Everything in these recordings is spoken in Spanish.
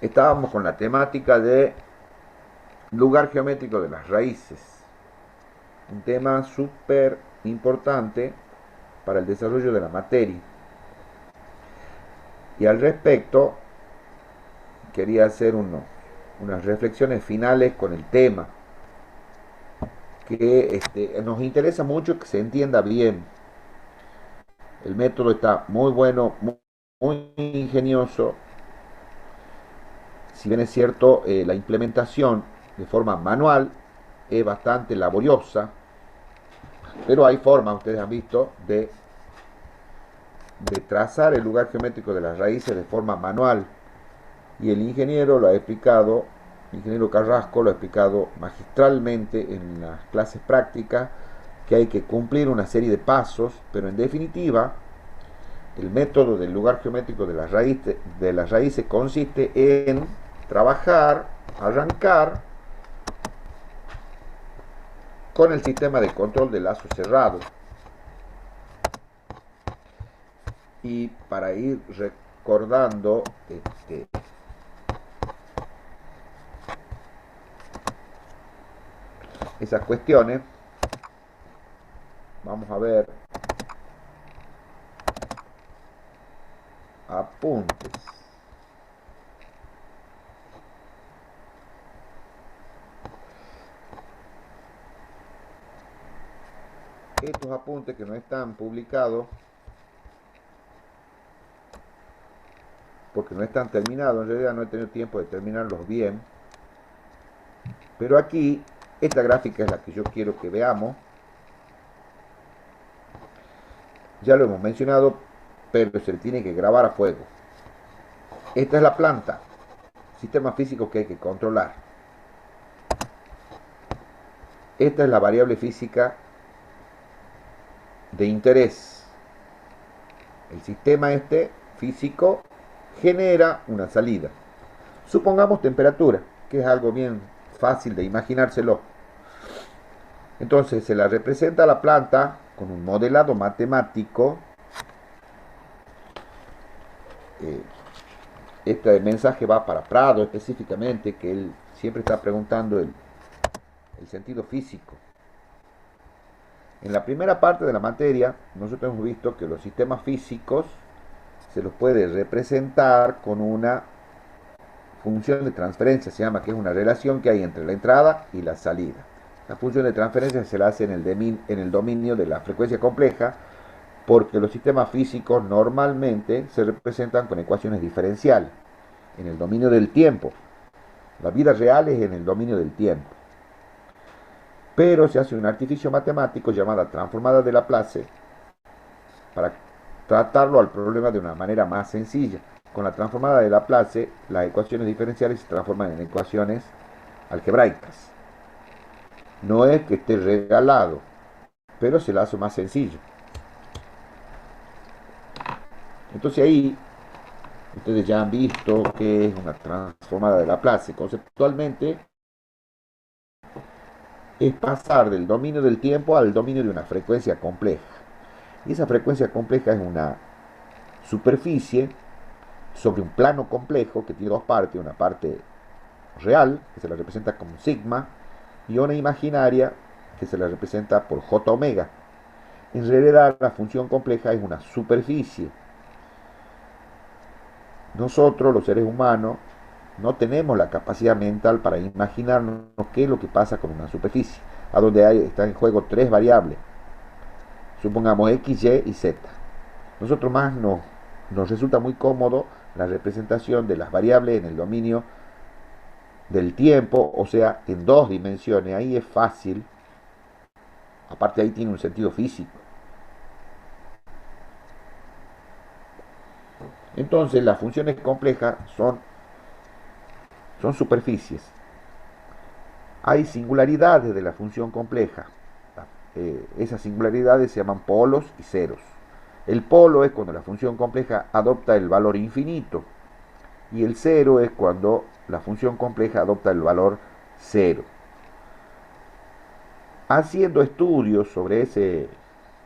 Estábamos con la temática de lugar geométrico de las raíces, un tema súper importante para el desarrollo de la materia. Y al respecto, quería hacer unas reflexiones finales con el tema, que nos interesa mucho que se entienda bien. El método está muy bueno, muy ingenioso. Si bien es cierto, la implementación de forma manual es bastante laboriosa, pero hay formas, ustedes han visto, de trazar el lugar geométrico de las raíces de forma manual. Y el ingeniero lo ha explicado, el ingeniero Carrasco lo ha explicado magistralmente en las clases prácticas, que hay que cumplir una serie de pasos, pero en definitiva, el método del lugar geométrico de las raíces consiste en trabajar, arrancar con el sistema de control de lazo cerrado. Y para ir recordando esas cuestiones, vamos a ver apuntes. Estos apuntes que no están publicados porque no están terminados, en realidad no he tenido tiempo de terminarlos bien, pero aquí esta gráfica es la que yo quiero que veamos. Ya lo hemos mencionado, pero se le tiene que grabar a fuego. Esta es la planta, sistema físico que hay que controlar. Esta es la variable física de interés. El sistema físico genera una salida. Supongamos temperatura, que es algo bien fácil de imaginárselo. Entonces se la representa a la planta con un modelado matemático. Este mensaje va para Prado específicamente, que él siempre está preguntando el sentido físico. En la primera parte de la materia, nosotros hemos visto que los sistemas físicos se los puede representar con una función de transferencia, se llama, que es una relación que hay entre la entrada y la salida. La función de transferencia se la hace en el dominio de la frecuencia compleja, porque los sistemas físicos normalmente se representan con ecuaciones diferenciales en el dominio del tiempo. La vida real es en el dominio del tiempo. Pero se hace un artificio matemático llamada transformada de Laplace para tratarlo al problema de una manera más sencilla. Con la transformada de Laplace, las ecuaciones diferenciales se transforman en ecuaciones algebraicas. No es que esté regalado, pero se la hace más sencillo. Entonces ahí ustedes ya han visto que es una transformada de Laplace. Conceptualmente es pasar del dominio del tiempo al dominio de una frecuencia compleja. Y esa frecuencia compleja es una superficie sobre un plano complejo que tiene dos partes, una parte real, que se la representa como sigma, y una imaginaria, que se la representa por j omega. En realidad, la función compleja es una superficie. Nosotros, los seres humanos, no tenemos la capacidad mental para imaginarnos qué es lo que pasa con una superficie, a donde están en juego tres variables, supongamos x, y y z. Nosotros más nos resulta muy cómodo la representación de las variables en el dominio del tiempo, o sea, en dos dimensiones. Ahí es fácil, aparte ahí tiene un sentido físico. Entonces las funciones complejas son superficies. Hay singularidades de la función compleja. Esas singularidades se llaman polos y ceros. El polo es cuando la función compleja adopta el valor infinito y el cero es cuando la función compleja adopta el valor cero. Haciendo estudios sobre ese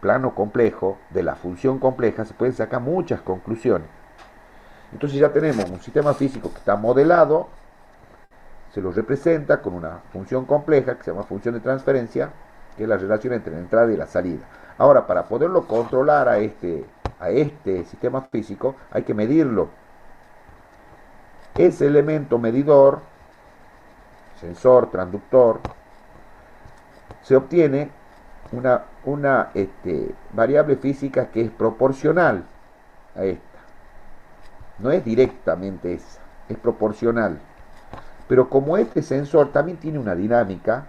plano complejo de la función compleja se pueden sacar muchas conclusiones. Entonces ya tenemos un sistema físico que está modelado, se lo representa con una función compleja que se llama función de transferencia, que es la relación entre la entrada y la salida. Ahora, para poderlo controlar a este sistema físico, hay que medirlo. Ese elemento medidor, sensor, transductor, se obtiene una variable física que es proporcional a esta. No es directamente esa, es proporcional. Pero como este sensor también tiene una dinámica,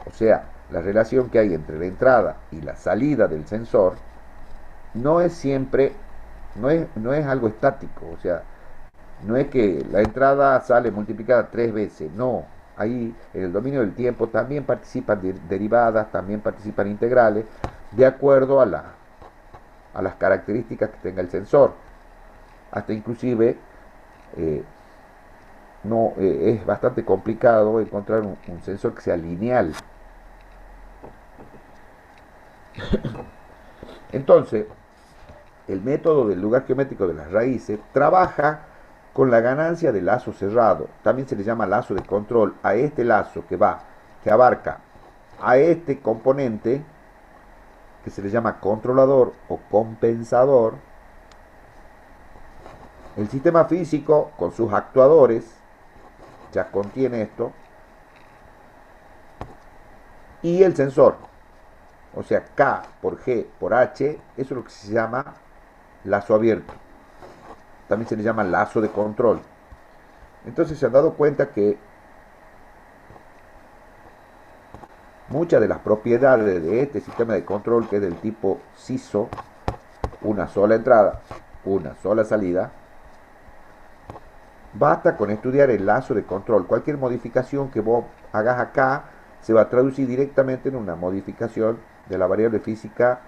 o sea, la relación que hay entre la entrada y la salida del sensor, no es siempre, no es algo estático, o sea, no es que la entrada sale multiplicada 3 veces, no. Ahí en el dominio del tiempo también participan derivadas, también participan integrales, de acuerdo a las características que tenga el sensor. Hasta inclusive no es bastante complicado encontrar un sensor que sea lineal. Entonces, el método del lugar geométrico de las raíces trabaja con la ganancia del lazo cerrado. También se le llama lazo de control a este lazo que abarca a este componente que se le llama controlador o compensador. El sistema físico con sus actuadores ya contiene esto, y el sensor, o sea, K por G por H, eso es lo que se llama lazo abierto. También se le llama lazo de control. Entonces se han dado cuenta que muchas de las propiedades de este sistema de control, que es del tipo CISO, una sola entrada, una sola salida, basta con estudiar el lazo de control. Cualquier modificación que vos hagas acá se va a traducir directamente en una modificación de la variable física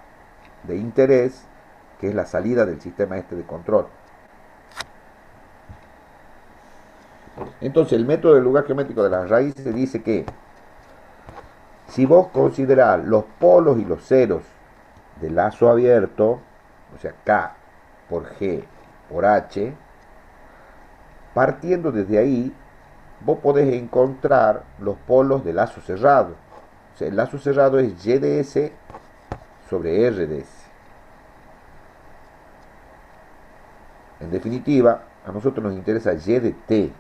de interés, que es la salida del sistema este de control. Entonces el método del lugar geométrico de las raíces dice que si vos considerás los polos y los ceros del lazo abierto, o sea, K por G por H, partiendo desde ahí, vos podés encontrar los polos del lazo cerrado. O sea, el lazo cerrado es Y de S sobre R de S. En definitiva, a nosotros nos interesa Y de T.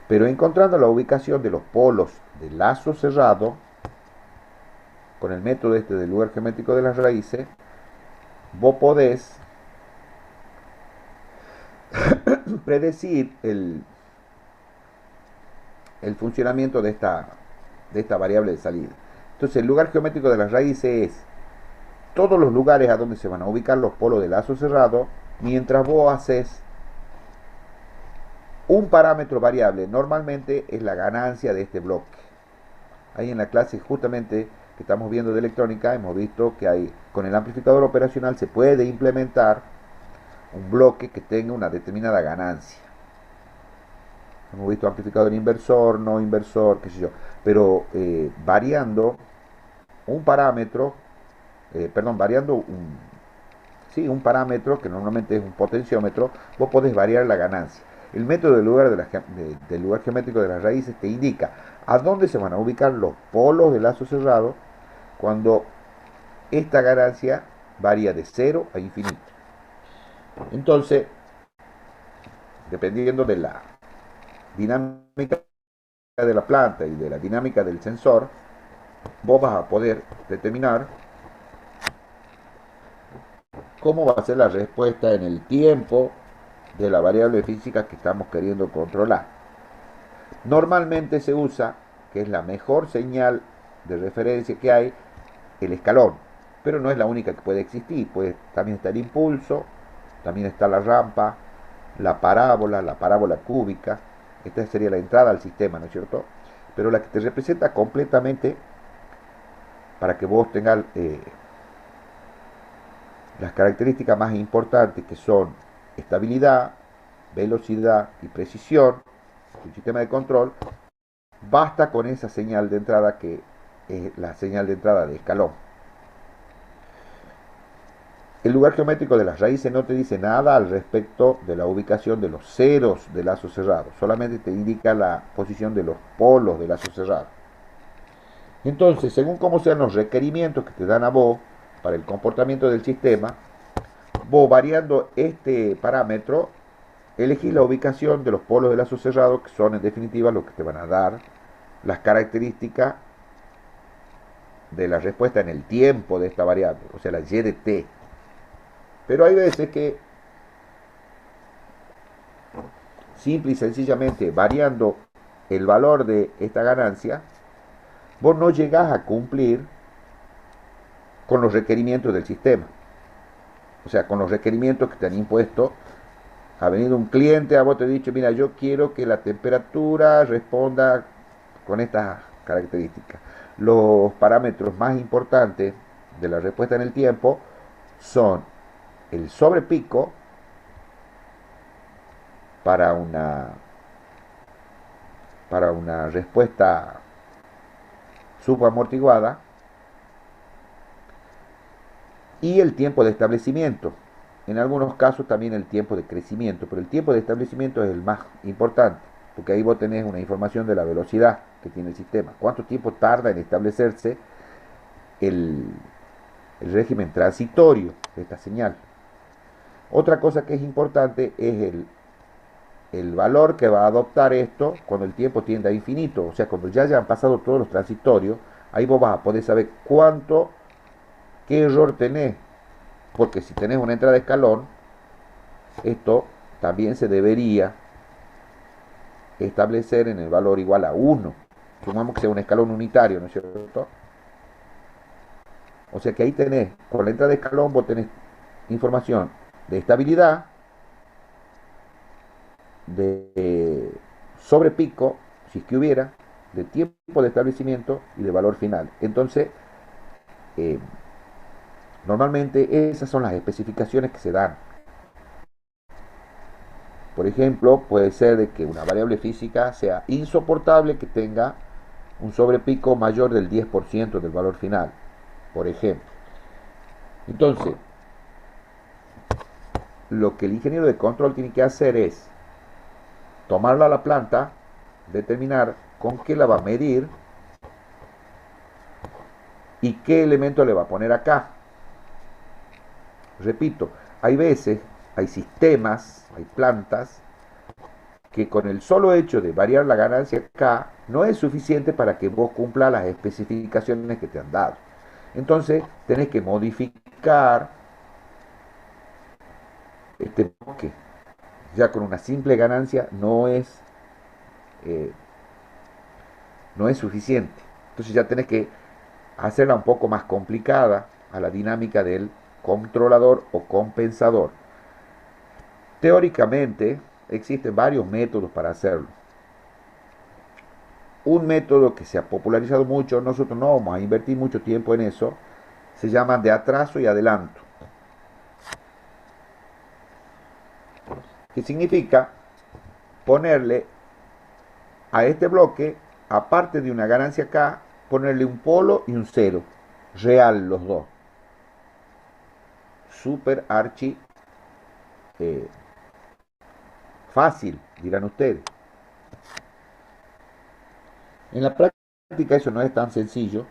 Pero encontrando la ubicación de los polos del lazo cerrado, con el método este del lugar geométrico de las raíces, vos podés predecir el funcionamiento de esta variable de salida. Entonces el lugar geométrico de las raíces es todos los lugares a donde se van a ubicar los polos del lazo cerrado, mientras vos haces un parámetro variable. Normalmente es la ganancia de este bloque. Ahí en la clase justamente que estamos viendo de electrónica hemos visto que hay, con el amplificador operacional se puede implementar un bloque que tenga una determinada ganancia. Hemos visto amplificador inversor, no inversor, qué sé yo, pero variando un parámetro, variando un parámetro que normalmente es un potenciómetro, vos podés variar la ganancia. El método del lugar geométrico de las raíces te indica a dónde se van a ubicar los polos del lazo cerrado cuando esta ganancia varía de 0 a infinito. Entonces, dependiendo de la dinámica de la planta y de la dinámica del sensor, vos vas a poder determinar cómo va a ser la respuesta en el tiempo de la variable física que estamos queriendo controlar. Normalmente se usa, que es la mejor señal de referencia que hay, el escalón, pero no es la única que puede existir. También está el impulso, también está la rampa, la parábola cúbica. Esta sería la entrada al sistema, ¿no es cierto? Pero la que te representa completamente, para que vos tengas las características más importantes, que son estabilidad, velocidad y precisión del sistema de control, basta con esa señal de entrada, que es la señal de entrada de escalón. el lugar geométrico de las raíces no te dice nada al respecto de la ubicación de los ceros del lazo cerrado, solamente te indica la posición de los polos del lazo cerrado. Entonces, según cómo sean los requerimientos que te dan a vos para el comportamiento del sistema, vos variando este parámetro, elegís la ubicación de los polos del lazo cerrado, que son en definitiva los que te van a dar las características de la respuesta en el tiempo de esta variable, o sea, la y de t. Pero hay veces que simple y sencillamente variando el valor de esta ganancia, vos no llegás a cumplir con los requerimientos del sistema. O sea, con los requerimientos que te han impuesto. Ha venido un cliente, a vos te ha dicho, mira, yo quiero que la temperatura responda con estas características. Los parámetros más importantes de la respuesta en el tiempo son el sobrepico para una respuesta subamortiguada y el tiempo de establecimiento. En algunos casos también el tiempo de crecimiento, pero el tiempo de establecimiento es el más importante, porque ahí vos tenés una información de la velocidad que tiene el sistema. ¿Cuánto tiempo tarda en establecerse el régimen transitorio de esta señal? Otra cosa que es importante es el valor que va a adoptar esto cuando el tiempo tiende a infinito. O sea, cuando ya hayan pasado todos los transitorios, ahí vos vas a poder saber qué error tenés. Porque si tenés una entrada de escalón, esto también se debería establecer en el valor igual a 1. Sumamos que sea un escalón unitario, ¿no es cierto? O sea que ahí tenés, con la entrada de escalón vos tenés información de estabilidad, de sobrepico, si es que hubiera, de tiempo de establecimiento y de valor final. Entonces, eh, normalmente esas son las especificaciones que se dan. Por ejemplo, puede ser de que una variable física sea insoportable que tenga un sobrepico mayor del 10% del valor final, por ejemplo. Entonces, lo que el ingeniero de control tiene que hacer es tomarla a la planta, determinar con qué la va a medir y qué elemento le va a poner acá. Repito, hay veces, hay sistemas, hay plantas que con el solo hecho de variar la ganancia K no es suficiente para que vos cumpla las especificaciones que te han dado. Entonces tenés que modificar este bloque. Ya con una simple ganancia eh, no es suficiente. Entonces ya tenés que hacerla un poco más complicada a la dinámica del controlador o compensador. Teóricamente existen varios métodos para hacerlo. Un método que se ha popularizado mucho, nosotros no vamos a invertir mucho tiempo en eso, se llama de atraso y adelanto. Que significa ponerle a este bloque, aparte de una ganancia K, ponerle un polo y un cero, real los dos. Super archi eh, fácil, dirán ustedes. En la práctica eso no es tan sencillo,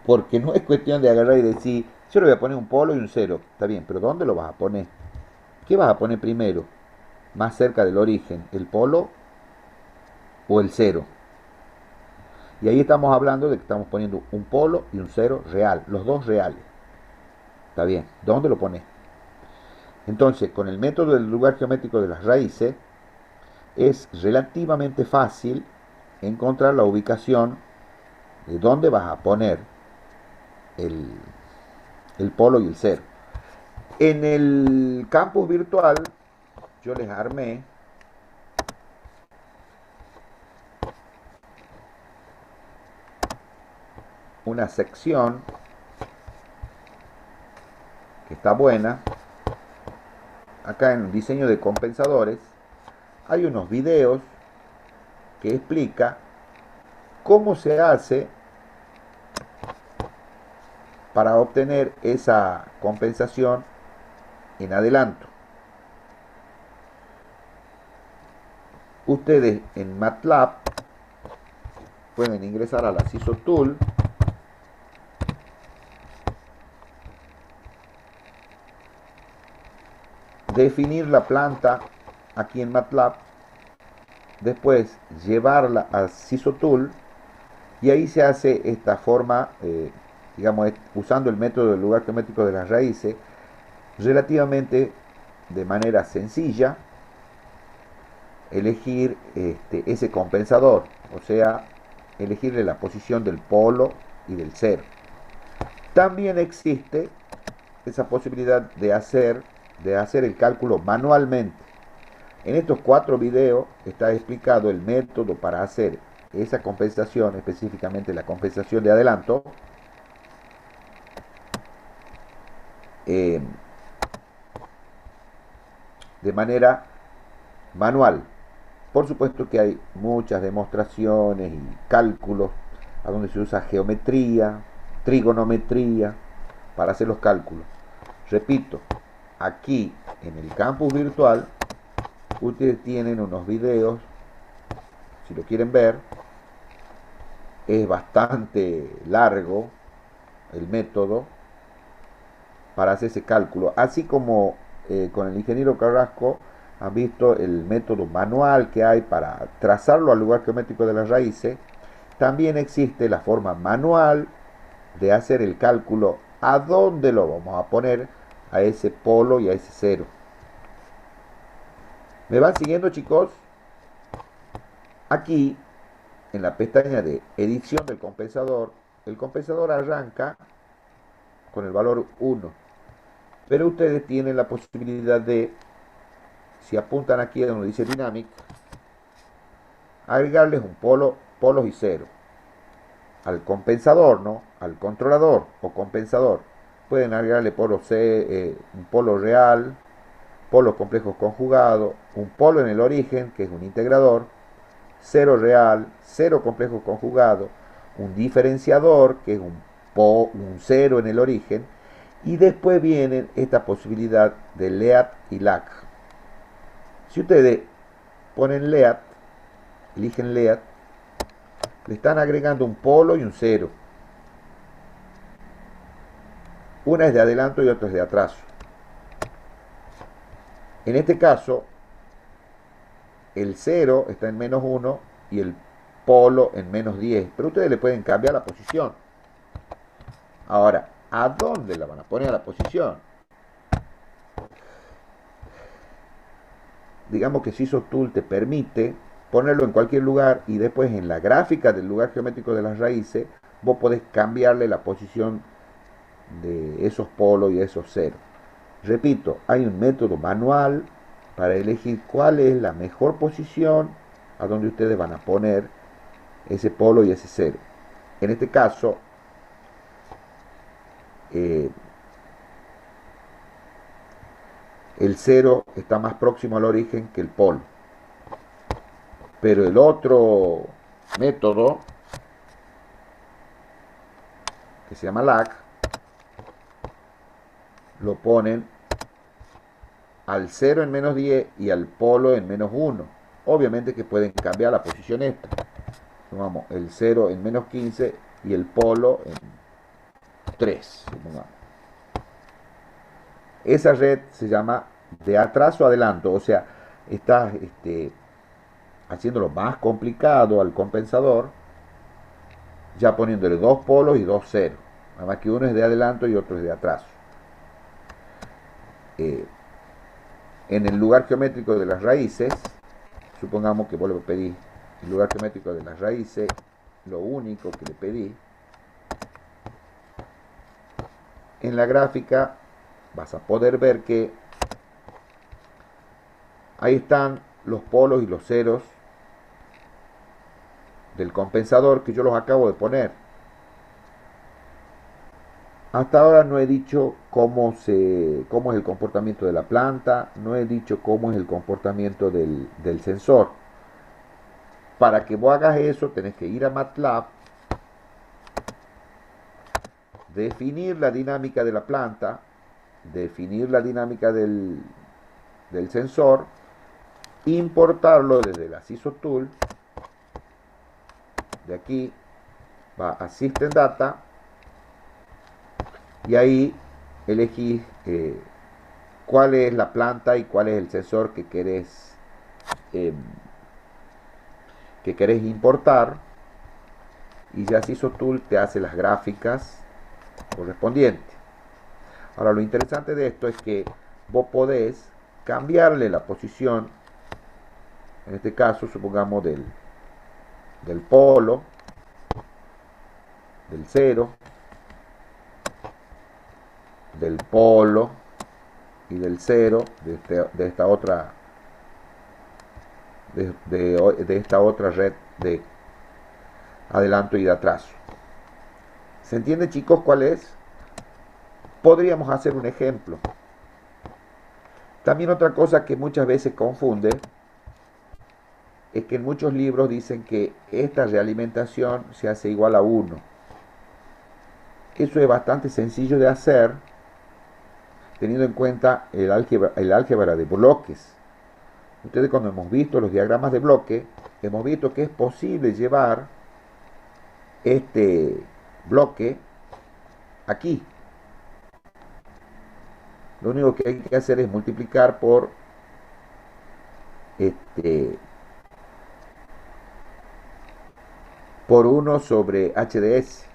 porque no es cuestión de agarrar y decir, yo le voy a poner un polo y un cero, está bien, pero ¿dónde lo vas a poner? ¿Qué vas a poner primero? Más cerca del origen, ¿el polo o el cero? Y ahí estamos hablando de que estamos poniendo un polo y un cero real, los dos reales. Está bien, ¿dónde lo pones? Entonces, con el método del lugar geométrico de las raíces, es relativamente fácil encontrar la ubicación de dónde vas a poner el, el polo y el cero. En el campus virtual, yo les armé una sección que está buena. Acá en el diseño de compensadores hay unos videos que explica cómo se hace para obtener esa compensación en adelanto. Ustedes en MATLAB pueden ingresar a la CISO Tool, definir la planta aquí en MATLAB, después llevarla a CISO Tool y ahí se hace esta forma, digamos, usando el método del lugar geométrico de las raíces, relativamente de manera sencilla, elegir ese compensador, o sea, elegirle la posición del polo y del cero. También existe esa posibilidad de hacer el cálculo manualmente. En estos 4 videos está explicado el método para hacer esa compensación, específicamente la compensación de adelanto, de manera manual. Por supuesto que hay muchas demostraciones y cálculos a donde se usa geometría, trigonometría para hacer los cálculos. Repito, aquí en el campus virtual ustedes tienen unos videos, si lo quieren ver, es bastante largo el método para hacer ese cálculo, así como con el ingeniero Carrasco han visto el método manual que hay para trazarlo al lugar geométrico de las raíces. También existe la forma manual de hacer el cálculo a dónde lo vamos a poner a ese polo y a ese cero. ¿Me van siguiendo, chicos? Aquí, en la pestaña de edición del compensador, el compensador arranca con el valor 1. Pero ustedes tienen la posibilidad de, si apuntan aquí donde dice Dynamic, agregarles un polos y cero. Al compensador, ¿no? Al controlador o compensador. Pueden agregarle un polo real, polos complejos conjugados, un polo en el origen, que es un integrador, cero real, cero complejo conjugado, un diferenciador, que es un cero en el origen, y después viene esta posibilidad de LEAD y LAC. Si ustedes ponen LEAD, eligen LEAD, le están agregando un polo y un cero. Una es de adelanto y otra es de atraso. En este caso, el 0 está en menos 1 y el polo en menos 10. Pero ustedes le pueden cambiar la posición. Ahora, ¿a dónde la van a poner a la posición? Digamos que CISO Tool te permite ponerlo en cualquier lugar y después en la gráfica del lugar geométrico de las raíces vos podés cambiarle la posición de esos polos y esos ceros. Repito, hay un método manual para elegir cuál es la mejor posición a donde ustedes van a poner ese polo y ese cero. En este caso, el cero está más próximo al origen que el polo. Pero el otro método, que se llama LAC, lo ponen al 0 en menos 10 y al polo en menos 1. Obviamente que pueden cambiar la posición esta. Supongamos el 0 en menos 15 y el polo en 3. Supongamos. Esa red se llama de atraso a adelanto, o sea, está haciéndolo más complicado al compensador, ya poniéndole 2 polos y 2 ceros. Nada más que uno es de adelanto y otro es de atraso. En el lugar geométrico de las raíces, supongamos que vos le pedís el lugar geométrico de las raíces, lo único que le pedí, en la gráfica vas a poder ver que ahí están los polos y los ceros del compensador que yo los acabo de poner. Hasta ahora no he dicho cómo es el comportamiento de la planta, no he dicho cómo es el comportamiento del sensor. Para que vos hagas eso tenés que ir a MATLAB, definir la dinámica de la planta, definir la dinámica del sensor, importarlo desde la CISO Tool, de aquí va a System Data, y ahí elegís cuál es la planta y cuál es el sensor eh, que querés importar, y ya CISO Tool te hace las gráficas correspondientes. Ahora, lo interesante de esto es que vos podés cambiarle la posición, en este caso supongamos del polo, del 0, del polo y del 0 de esta otra de esta otra red de adelanto y de atraso. ¿Se entiende, chicos, cuál es? Podríamos hacer un ejemplo. También otra cosa que muchas veces confunde es que en muchos libros dicen que esta realimentación se hace igual a 1. Eso es bastante sencillo de hacer teniendo en cuenta el álgebra de bloques. Ustedes, cuando hemos visto los diagramas de bloque, hemos visto que es posible llevar este bloque aquí. Lo único que hay que hacer es multiplicar por por 1 sobre HDS,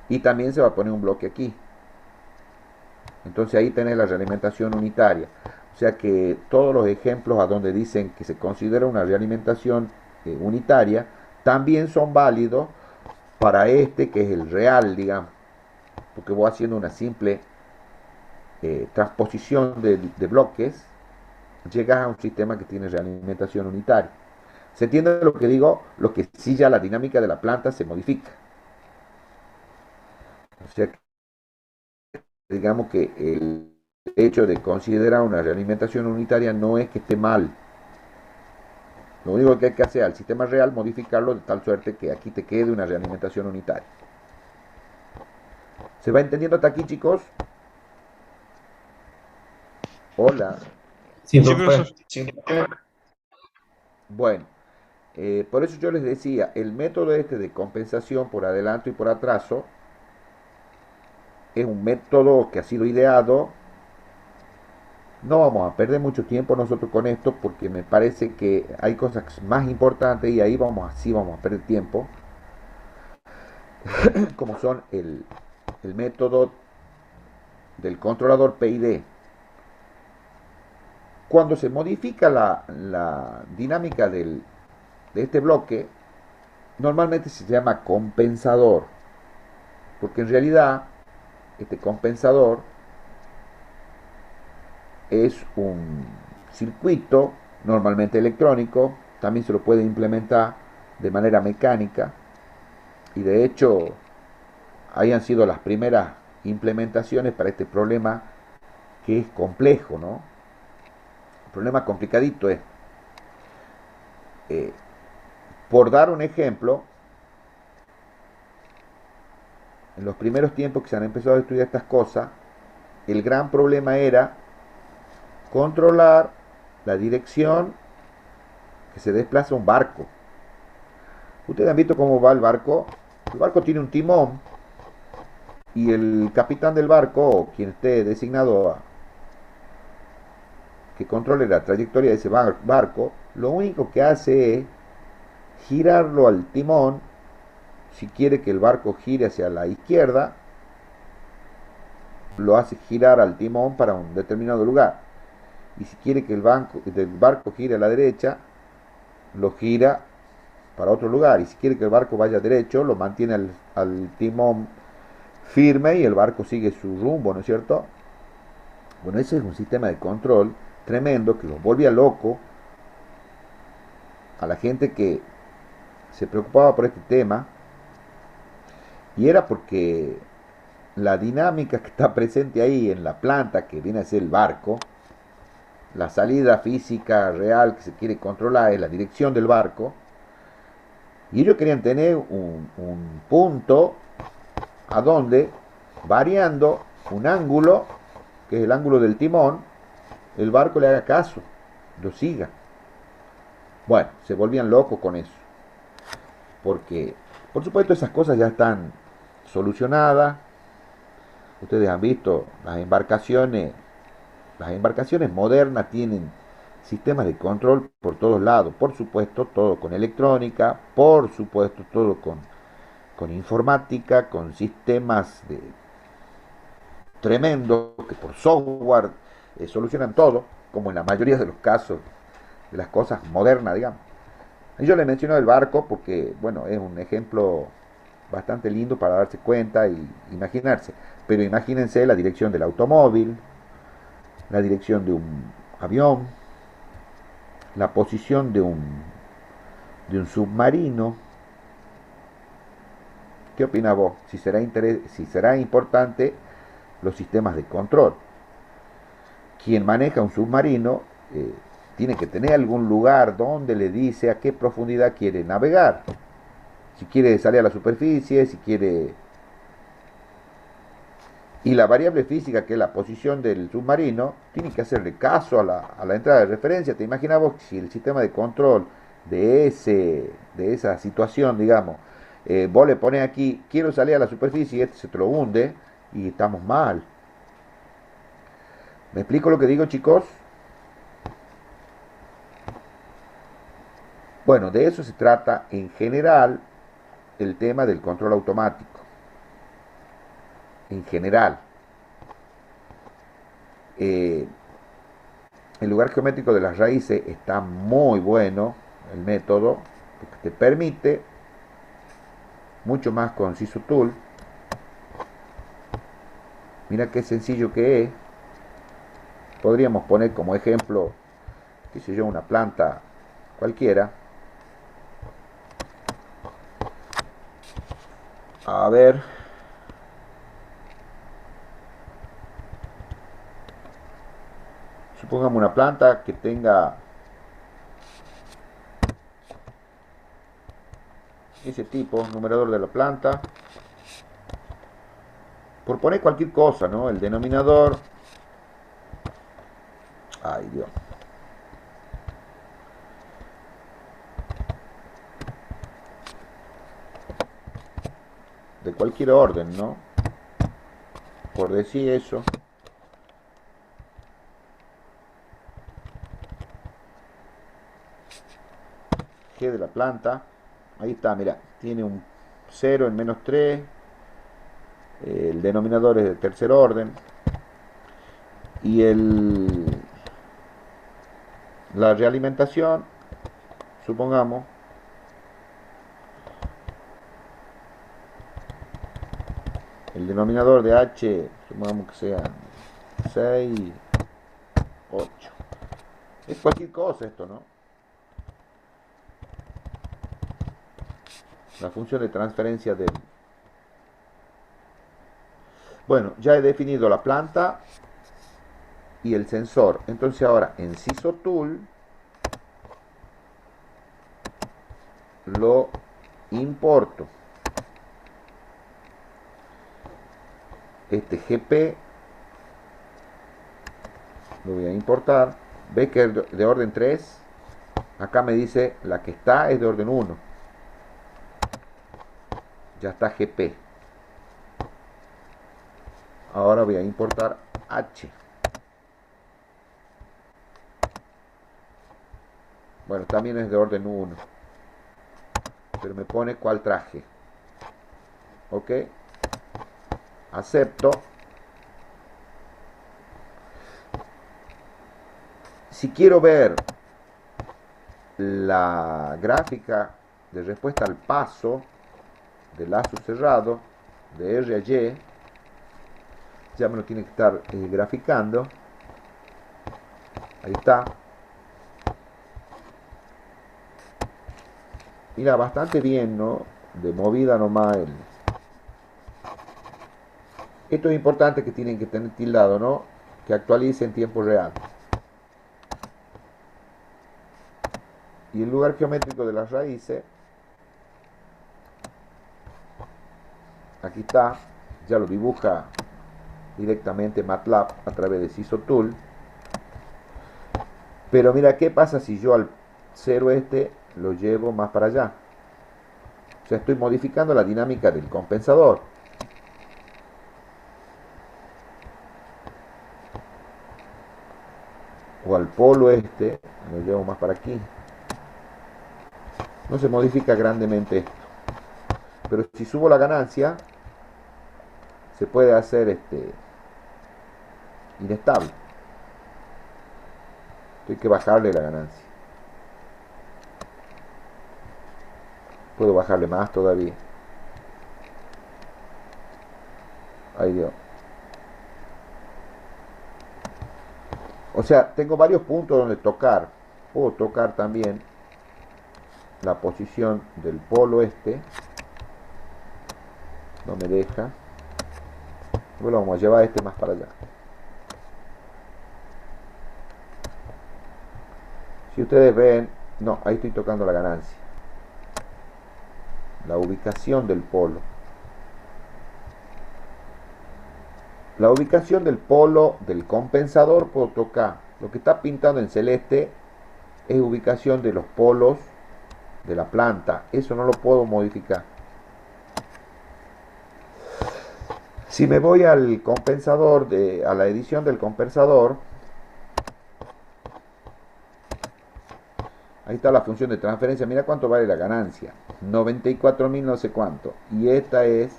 y también se va a poner un bloque aquí. Entonces ahí tenés la realimentación unitaria. O sea que todos los ejemplos a donde dicen que se considera una realimentación unitaria también son válidos para este, que es el real, digamos, porque voy haciendo una simple transposición de bloques, llegas a un sistema que tiene realimentación unitaria. ¿Se entiende lo que digo? Lo que sí, ya la dinámica de la planta se modifica. O sea, digamos que el hecho de considerar una realimentación unitaria no es que esté mal. Lo único que hay que hacer al sistema real, modificarlo de tal suerte que aquí te quede una realimentación unitaria. ¿Se va entendiendo hasta aquí, chicos? Hola. Sí, Sí, profe. profesor. Sí. Bueno, por eso yo les decía, el método este de compensación por adelanto y por atraso es un método que ha sido ideado. No vamos a perder mucho tiempo nosotros con esto, porque me parece que hay cosas más importantes y ahí sí vamos a perder tiempo, como son el método del controlador PID. Cuando se modifica la dinámica de este bloque, normalmente se llama compensador, porque en realidad este compensador es un circuito normalmente electrónico, también se lo puede implementar de manera mecánica, y de hecho hayan sido las primeras implementaciones para este problema, que es complejo, ¿no? El problema complicadito es, eh, por dar un ejemplo, en los primeros tiempos que se han empezado a estudiar estas cosas, el gran problema era controlar la dirección que se desplaza un barco. Ustedes han visto cómo va el barco. El barco tiene un timón, y el capitán del barco, o quien esté designado que controle la trayectoria de ese barco, lo único que hace es girarlo al timón. Si quiere que el barco gire hacia la izquierda, lo hace girar al timón para un determinado lugar. Y si quiere que el barco gire a la derecha, lo gira para otro lugar. Y si quiere que el barco vaya derecho, lo mantiene al timón firme y el barco sigue su rumbo, ¿no es cierto? Bueno, ese es un sistema de control tremendo que los volvía loco a la gente que se preocupaba por este tema, y era porque la dinámica que está presente ahí en la planta, que viene a ser el barco, la salida física real que se quiere controlar es la dirección del barco, y ellos querían tener un punto a donde, variando un ángulo, que es el ángulo del timón, el barco le haga caso, lo siga. Bueno, se volvían locos con eso, porque por supuesto esas cosas ya están solucionadas. Ustedes han visto las embarcaciones modernas tienen sistemas de control por todos lados, por supuesto todo con electrónica, por supuesto todo con informática, con sistemas tremendos que por software solucionan todo, como en la mayoría de los casos de las cosas modernas, digamos. Y yo le menciono el barco porque, bueno, es un ejemplo bastante lindo para darse cuenta y imaginarse. Pero imagínense la dirección del automóvil, la dirección de un avión, la posición de un submarino. ¿Qué opinas vos? Si será importante los sistemas de control. Quien maneja un submarino tiene que tener algún lugar donde le dice a qué profundidad quiere navegar. Si quiere salir a la superficie, si quiere. Y la variable física, que es la posición del submarino, tiene que hacerle caso a la entrada de referencia. ¿Te imaginas vos si el sistema de control de esa situación, digamos, vos le pones aquí, quiero salir a la superficie y este se te lo hunde y estamos mal? ¿Me explico lo que digo, chicos? Bueno, de eso se trata en general el tema del control automático. En general. Eh, el lugar geométrico de las raíces está muy bueno, el método, porque te permite mucho más con SisoTool. Mira qué sencillo que es. Podríamos poner como ejemplo, qué sé yo, una planta cualquiera. A ver. Supongamos una planta que tenga ese tipo, numerador de la planta. Por poner cualquier cosa, ¿no? El denominador. Ay, Dios. De cualquier orden, ¿no? Por decir eso. G de la planta. Ahí está, mira. Tiene un 0 en -3. El denominador es de tercer orden. Y la realimentación, supongamos, el denominador de H, supongamos que sea 6, 8. Es cualquier cosa esto, ¿no? La función de transferencia del. Bueno, ya he definido la planta y el sensor. Entonces ahora en SisoTool lo importo. Este GP lo voy a importar. Ve que es de orden 3. Acá me dice la que está es de orden 1. Ya está GP. Ahora voy a importar H. Bueno, también es de orden 1. Pero me pone cuál traje. Ok. Acepto. Si quiero ver la gráfica de respuesta al paso de lazo cerrado de R a Y, ya me lo tiene que estar graficando. Ahí está. Mira, bastante bien, ¿no? De movida nomás. Esto es importante que tienen que tener tildado, ¿no? Que actualice en tiempo real. Y el lugar geométrico de las raíces, aquí está, ya lo dibuja directamente MATLAB a través de SisoTool. Pero mira, ¿qué pasa si yo al cero este lo llevo más para allá? O sea, estoy modificando la dinámica del compensador. O al polo este lo llevo más para aquí. No se modifica grandemente esto. Pero si subo la ganancia, se puede hacer inestable. Hay que bajarle la ganancia. Puedo bajarle más todavía. Ahí Dios. O sea, tengo varios puntos donde tocar. Puedo tocar también la posición del polo este. No me deja. Bueno, vamos a llevar este más para allá. Si ustedes ven, no, ahí estoy tocando la ganancia. La ubicación del polo. La ubicación del polo del compensador puedo tocar. Lo que está pintado en celeste es ubicación de los polos de la planta. Eso no lo puedo modificar. Si me voy al compensador, a la edición del compensador, ahí está la función de transferencia. Mira cuánto vale la ganancia. 94.000 no sé cuánto. Y esta es,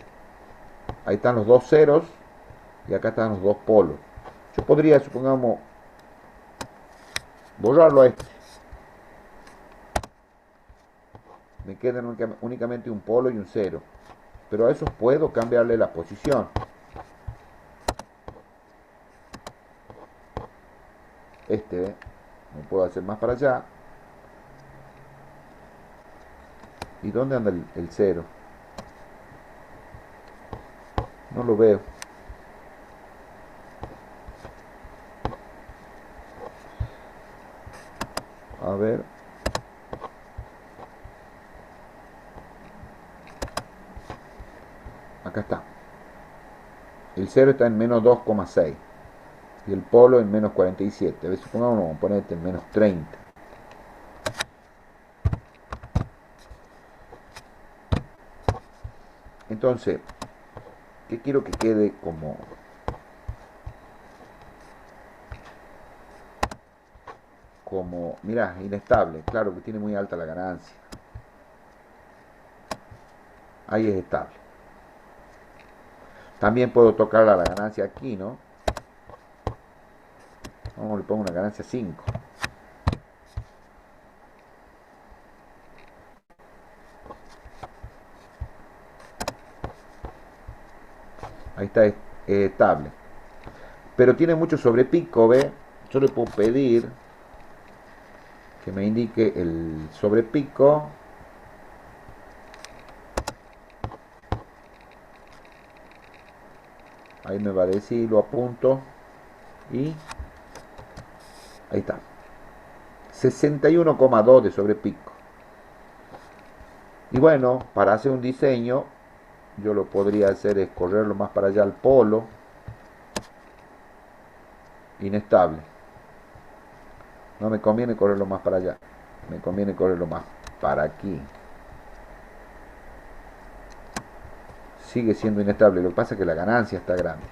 ahí están los dos ceros y acá están los dos polos. Yo podría, supongamos, borrarlo a este. Me quedan únicamente un polo y un cero. Pero a esos puedo cambiarle la posición. Me puedo hacer más para allá. ¿Y dónde anda el cero? No lo veo. A ver. Acá está. El 0 está en menos 2,6 y el polo en menos 47. A ver, supongamos vamos a poner en menos 30. Entonces, ¿qué quiero que quede mirá, inestable? Claro que tiene muy alta la ganancia. Ahí es estable. También puedo tocar a la ganancia aquí, ¿no? Vamos, le pongo una ganancia 5. Ahí está, estable. Pero tiene mucho sobrepico, ¿ve? Yo le puedo pedir que me indique el sobrepico. Ahí me va a decir, lo apunto. Y ahí está. 61,2 de sobrepico. Y bueno, para hacer un diseño, yo lo podría hacer es correrlo más para allá al polo. Inestable. No me conviene correrlo más para allá. Me conviene correrlo más para aquí. Sigue siendo inestable. Lo que pasa es que la ganancia está grande.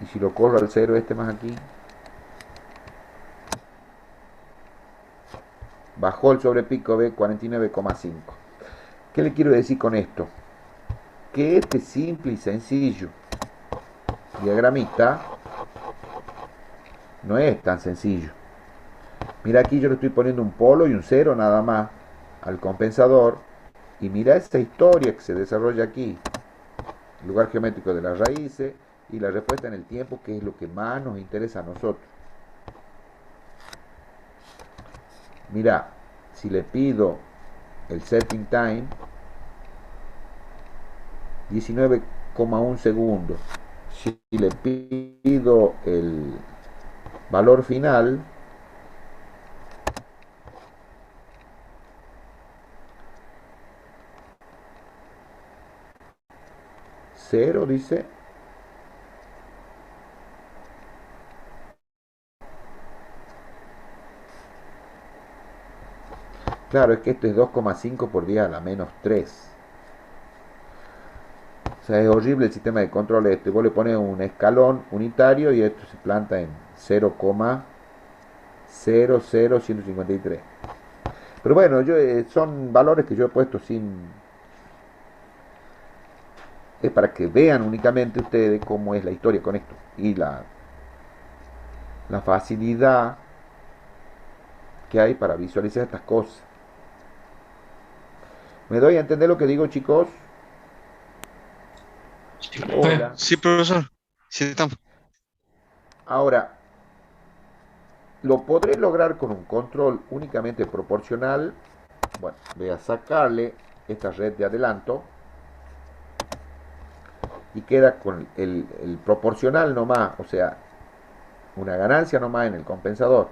Y si lo corro al cero más aquí, bajó el sobrepico de 49,5. ¿Qué le quiero decir con esto? Que este simple y sencillo diagramita no es tan sencillo. Mira, aquí yo le estoy poniendo un polo y un cero nada más al compensador. Y mira esta historia que se desarrolla aquí. El lugar geométrico de las raíces y la respuesta en el tiempo, que es lo que más nos interesa a nosotros. Mira, si le pido el setting time, 19,1 segundos. Si le pido el valor final, 0, dice. Claro, es que esto es 2,5 por 10 a la menos 3. O sea, es horrible el sistema de control este. Vos le pones un escalón unitario y esto se planta en 0,00153. Pero bueno, son valores que yo he puesto sin... Es para que vean únicamente ustedes cómo es la historia con esto. Y la facilidad que hay para visualizar estas cosas. ¿Me doy a entender lo que digo, chicos? Hola. Sí, profesor. Sí, estamos. Ahora, lo podré lograr con un control únicamente proporcional. Bueno, voy a sacarle esta red de adelanto y queda con el proporcional nomás, o sea, una ganancia nomás en el compensador.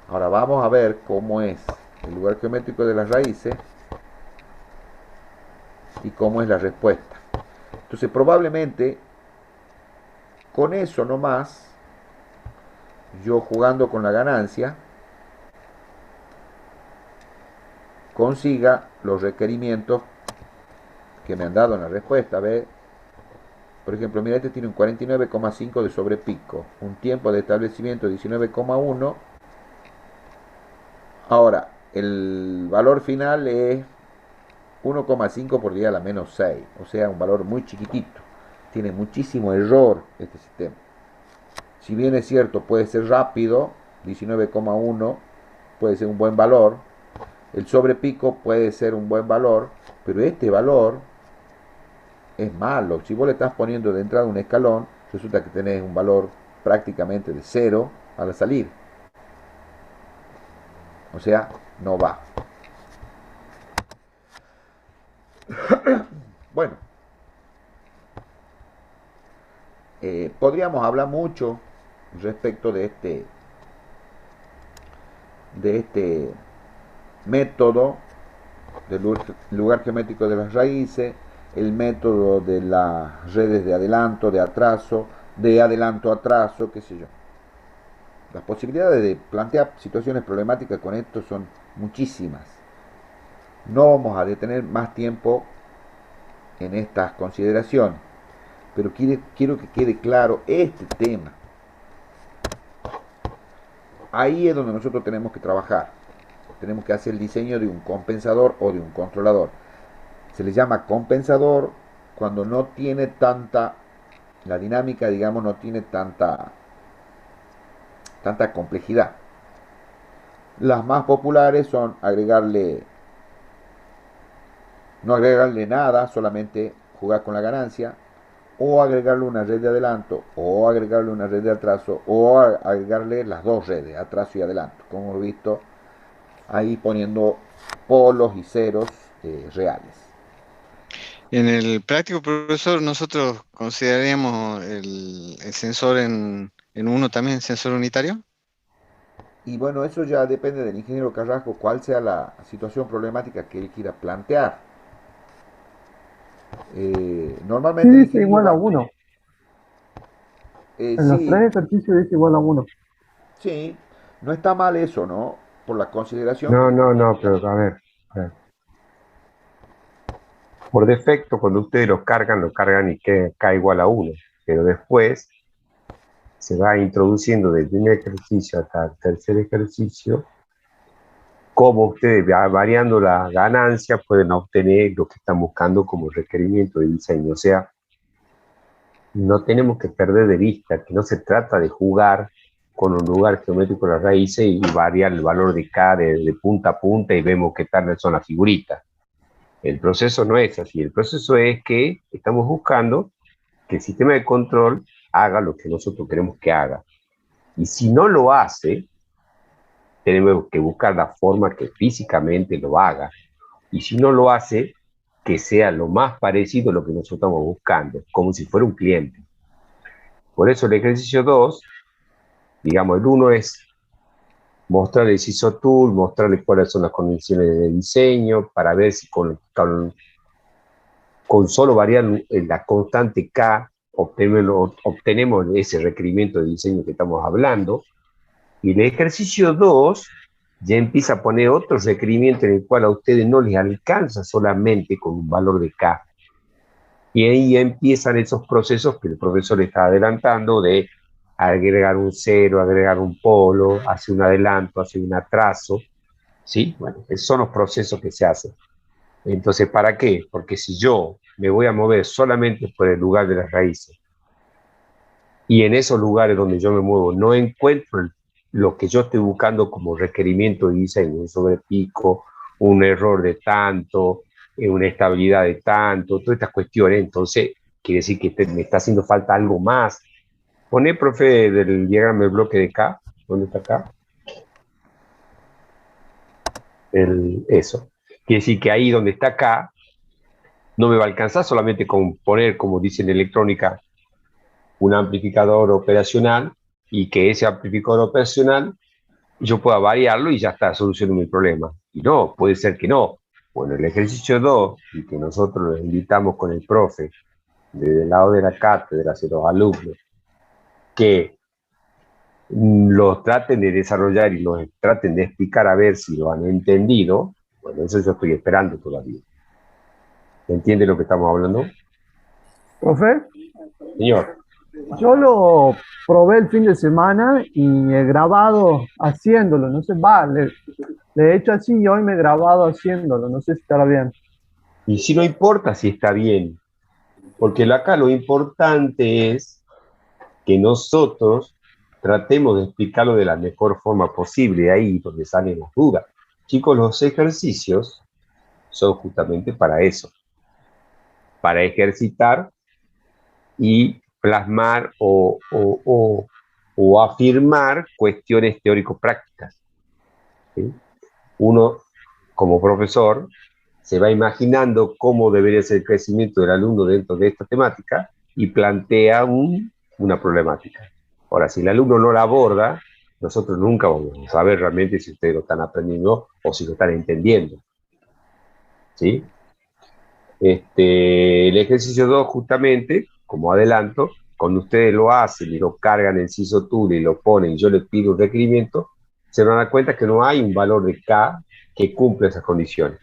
Ahora vamos a ver cómo es el lugar geométrico de las raíces y cómo es la respuesta. Entonces probablemente con eso nomás, yo jugando con la ganancia, consiga los requerimientos que me han dado en la respuesta. ¿Ve? Por ejemplo, mira, este tiene un 49,5 de sobrepico, un tiempo de establecimiento de 19,1. Ahora, el valor final es 1,5 por 10 a la menos 6, o sea, un valor muy chiquitito. Tiene muchísimo error este sistema. Si bien es cierto, puede ser rápido, 19,1 puede ser un buen valor, el sobrepico puede ser un buen valor, pero este valor es malo. Si vos le estás poniendo de entrada un escalón, resulta que tenés un valor prácticamente de 0 al salir. O sea, no va. Bueno, podríamos hablar mucho respecto de este método del lugar geométrico de las raíces, el método de las redes de adelanto, de adelanto atraso, qué sé yo. Las posibilidades de plantear situaciones problemáticas con esto son muchísimas. No vamos a detener más tiempo en estas consideraciones, pero quiero que quede claro este tema. Ahí es donde nosotros tenemos que trabajar. Tenemos que hacer el diseño de un compensador o de un controlador. Se le llama compensador cuando no tiene tanta, la dinámica, digamos, no tiene tanta complejidad. Las más populares son no agregarle nada, solamente jugar con la ganancia, o agregarle una red de adelanto, o agregarle una red de atraso, o agregarle las dos redes, atraso y adelanto, como hemos visto ahí poniendo polos y ceros reales. En el práctico, profesor, nosotros consideraríamos el sensor en uno también, sensor unitario. Y bueno, eso ya depende del ingeniero Carrasco, cuál sea la situación problemática que él quiera plantear. Sí Normalmente el dice ingeniero igual a va... 1. En los Sí, tres ejercicios dice igual a 1. sí, no está mal eso, ¿no? Por la consideración que No, le no, tenés no, que dar. pero a ver, por defecto, cuando ustedes lo cargan y que cae igual a uno, pero después se va introduciendo del primer ejercicio hasta el tercer ejercicio, cómo ustedes variando la ganancia pueden obtener lo que están buscando como requerimiento de diseño. O sea, no tenemos que perder de vista que no se trata de jugar con un lugar geométrico de las raíces y variar el valor de K de punta a punta y vemos qué tal son las figuritas. El proceso no es así. El proceso es que estamos buscando que el sistema de control haga lo que nosotros queremos que haga. Y si no lo hace, tenemos que buscar la forma que físicamente lo haga. Y si no lo hace, que sea lo más parecido a lo que nosotros estamos buscando, como si fuera un cliente. Por eso el ejercicio 2, digamos, el 1 es mostrarle el CISO Tool, mostrarle cuáles son las condiciones de diseño, para ver si con con solo variar la constante K, obtenemos ese requerimiento de diseño que estamos hablando. Y el ejercicio 2 ya empieza a poner otro requerimiento en el cual a ustedes no les alcanza solamente con un valor de K. Y ahí ya empiezan esos procesos que el profesor está adelantando de agregar un cero, agregar un polo, hacer un adelanto, hacer un atraso, ¿sí? Bueno, esos son los procesos que se hacen. Entonces, ¿para qué? Porque si yo me voy a mover solamente por el lugar de las raíces y en esos lugares donde yo me muevo no encuentro lo que yo estoy buscando como requerimiento de diseño, un sobrepico, un error de tanto, una estabilidad de tanto, todas estas cuestiones, entonces quiere decir que me está haciendo falta algo más. Pone, profe, del diagrama del bloque de K, ¿dónde está acá? Eso. Quiere decir que ahí donde está K, no me va a alcanzar solamente con poner, como dicen en electrónica, un amplificador operacional y que ese amplificador operacional yo pueda variarlo y ya está, solucionando mi problema. Y no, puede ser que no. Bueno, el ejercicio 2, y que nosotros los invitamos con el profe, desde el lado de la cátedra hacia los alumnos, que los traten de desarrollar y los traten de explicar a ver si lo han entendido. Bueno, eso yo estoy esperando todavía. ¿Entiende lo que estamos hablando? Profe, Señor. yo lo probé el fin de semana y he grabado haciéndolo, no sé, le he hecho así y hoy me he grabado haciéndolo, no sé si estará bien. Y si no importa si está bien, porque acá lo importante es que nosotros tratemos de explicarlo de la mejor forma posible, ahí donde salen las dudas. Chicos, los ejercicios son justamente para eso, para ejercitar y plasmar o afirmar cuestiones teórico-prácticas, ¿sí? Uno, como profesor, se va imaginando cómo debería ser el crecimiento del alumno dentro de esta temática y plantea una problemática. Ahora, si el alumno no la aborda, nosotros nunca vamos a saber realmente si ustedes lo están aprendiendo o si lo están entendiendo, ¿sí? El ejercicio 2, justamente, como adelanto, cuando ustedes lo hacen y lo cargan en SysOtool y lo ponen y yo les pido un requerimiento, se van a dar cuenta que no hay un valor de K que cumpla esas condiciones.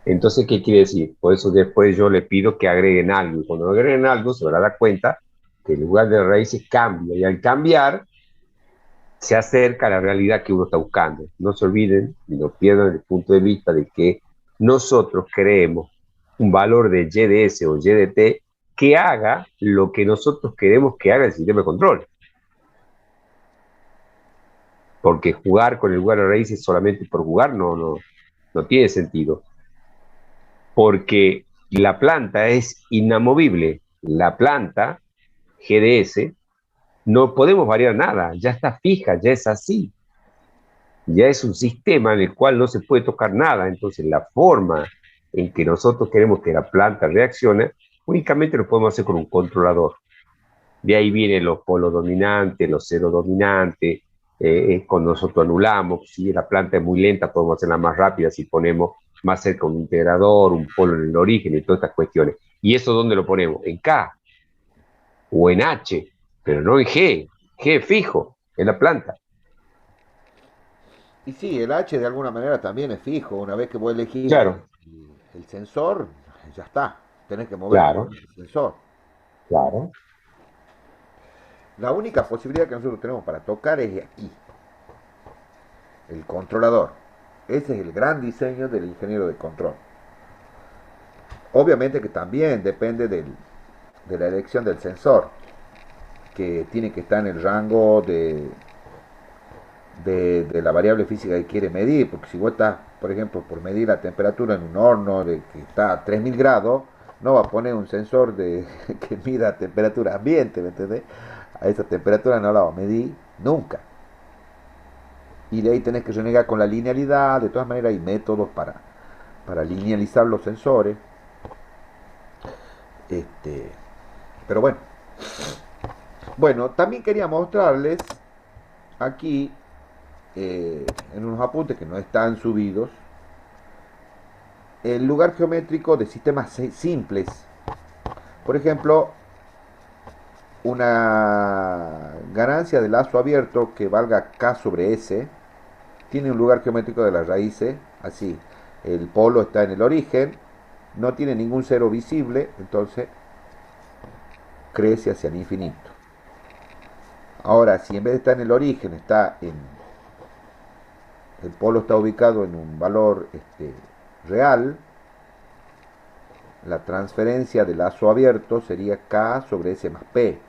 Entonces, ¿qué quiere decir? Por eso después yo le pido que agreguen algo. Y cuando agreguen algo, se van a dar cuenta que el lugar de raíces cambia. Y al cambiar, se acerca a la realidad que uno está buscando. No se olviden y no pierdan el punto de vista de que nosotros creemos un valor de YDS o YDT que haga lo que nosotros queremos que haga el sistema de control. Porque jugar con el lugar de raíces solamente por jugar no tiene sentido. Porque la planta es inamovible. La planta, GDS, no podemos variar nada, ya está fija, ya es así. Ya es un sistema en el cual no se puede tocar nada. Entonces, la forma en que nosotros queremos que la planta reaccione, únicamente lo podemos hacer con un controlador. De ahí vienen los polos dominantes, los cero dominantes. Cuando nosotros anulamos, si la planta es muy lenta, podemos hacerla más rápida si ponemos más cerca un integrador, un polo en el origen y todas estas cuestiones. ¿Y eso dónde lo ponemos? En K o en H, pero no en G. G fijo, en la planta. Y sí, el H de alguna manera también es fijo. Una vez que vos elegís Claro, el sensor, ya está. Tenés que moverte claro, con el sensor. claro. La única posibilidad que nosotros tenemos para tocar es aquí, el controlador. Ese es el gran diseño del ingeniero de control. Obviamente que también depende de la elección del sensor, que tiene que estar en el rango de la variable física que quiere medir, porque si vos estás, por ejemplo, por medir la temperatura en un horno que está a 3000 grados, no va a poner un sensor que mida temperatura ambiente, ¿me entendés? A esa temperatura no la va a medir nunca. Y de ahí tenés que renegar con la linealidad. De todas maneras hay métodos para linealizar los sensores. Pero bueno. Bueno, también quería mostrarles aquí, en unos apuntes que no están subidos, el lugar geométrico de sistemas simples. Por ejemplo, una ganancia de lazo abierto que valga K sobre S tiene un lugar geométrico de las raíces, así. El polo está en el origen, no tiene ningún cero visible, entonces crece hacia el infinito. Ahora, si en vez de estar en el origen, el polo está ubicado en un valor real, la transferencia de lazo abierto sería K sobre S más P.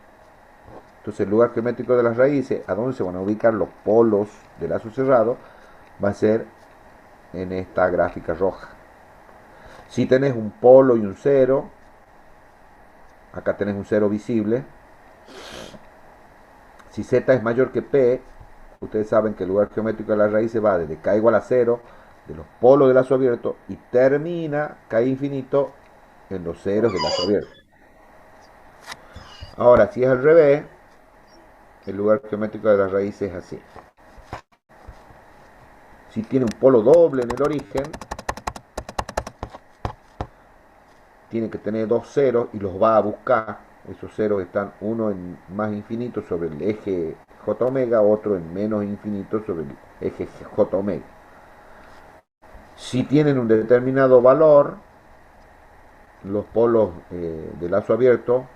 Entonces el lugar geométrico de las raíces, a donde se van a ubicar los polos de lazo cerrado, va a ser en esta gráfica roja. Si tenés un polo y un cero, acá tenés un cero visible. Si Z es mayor que P, ustedes saben que el lugar geométrico de las raíces va desde K igual a 0, de los polos de lazo abierto, y termina K infinito en los ceros de lazo abierto. Ahora, si es al revés, el lugar geométrico de las raíces es así. Si tiene un polo doble en el origen, tiene que tener dos ceros y los va a buscar. Esos ceros están uno en más infinito sobre el eje J omega, otro en menos infinito sobre el eje J omega. Si tienen un determinado valor, los polos de lazo abierto,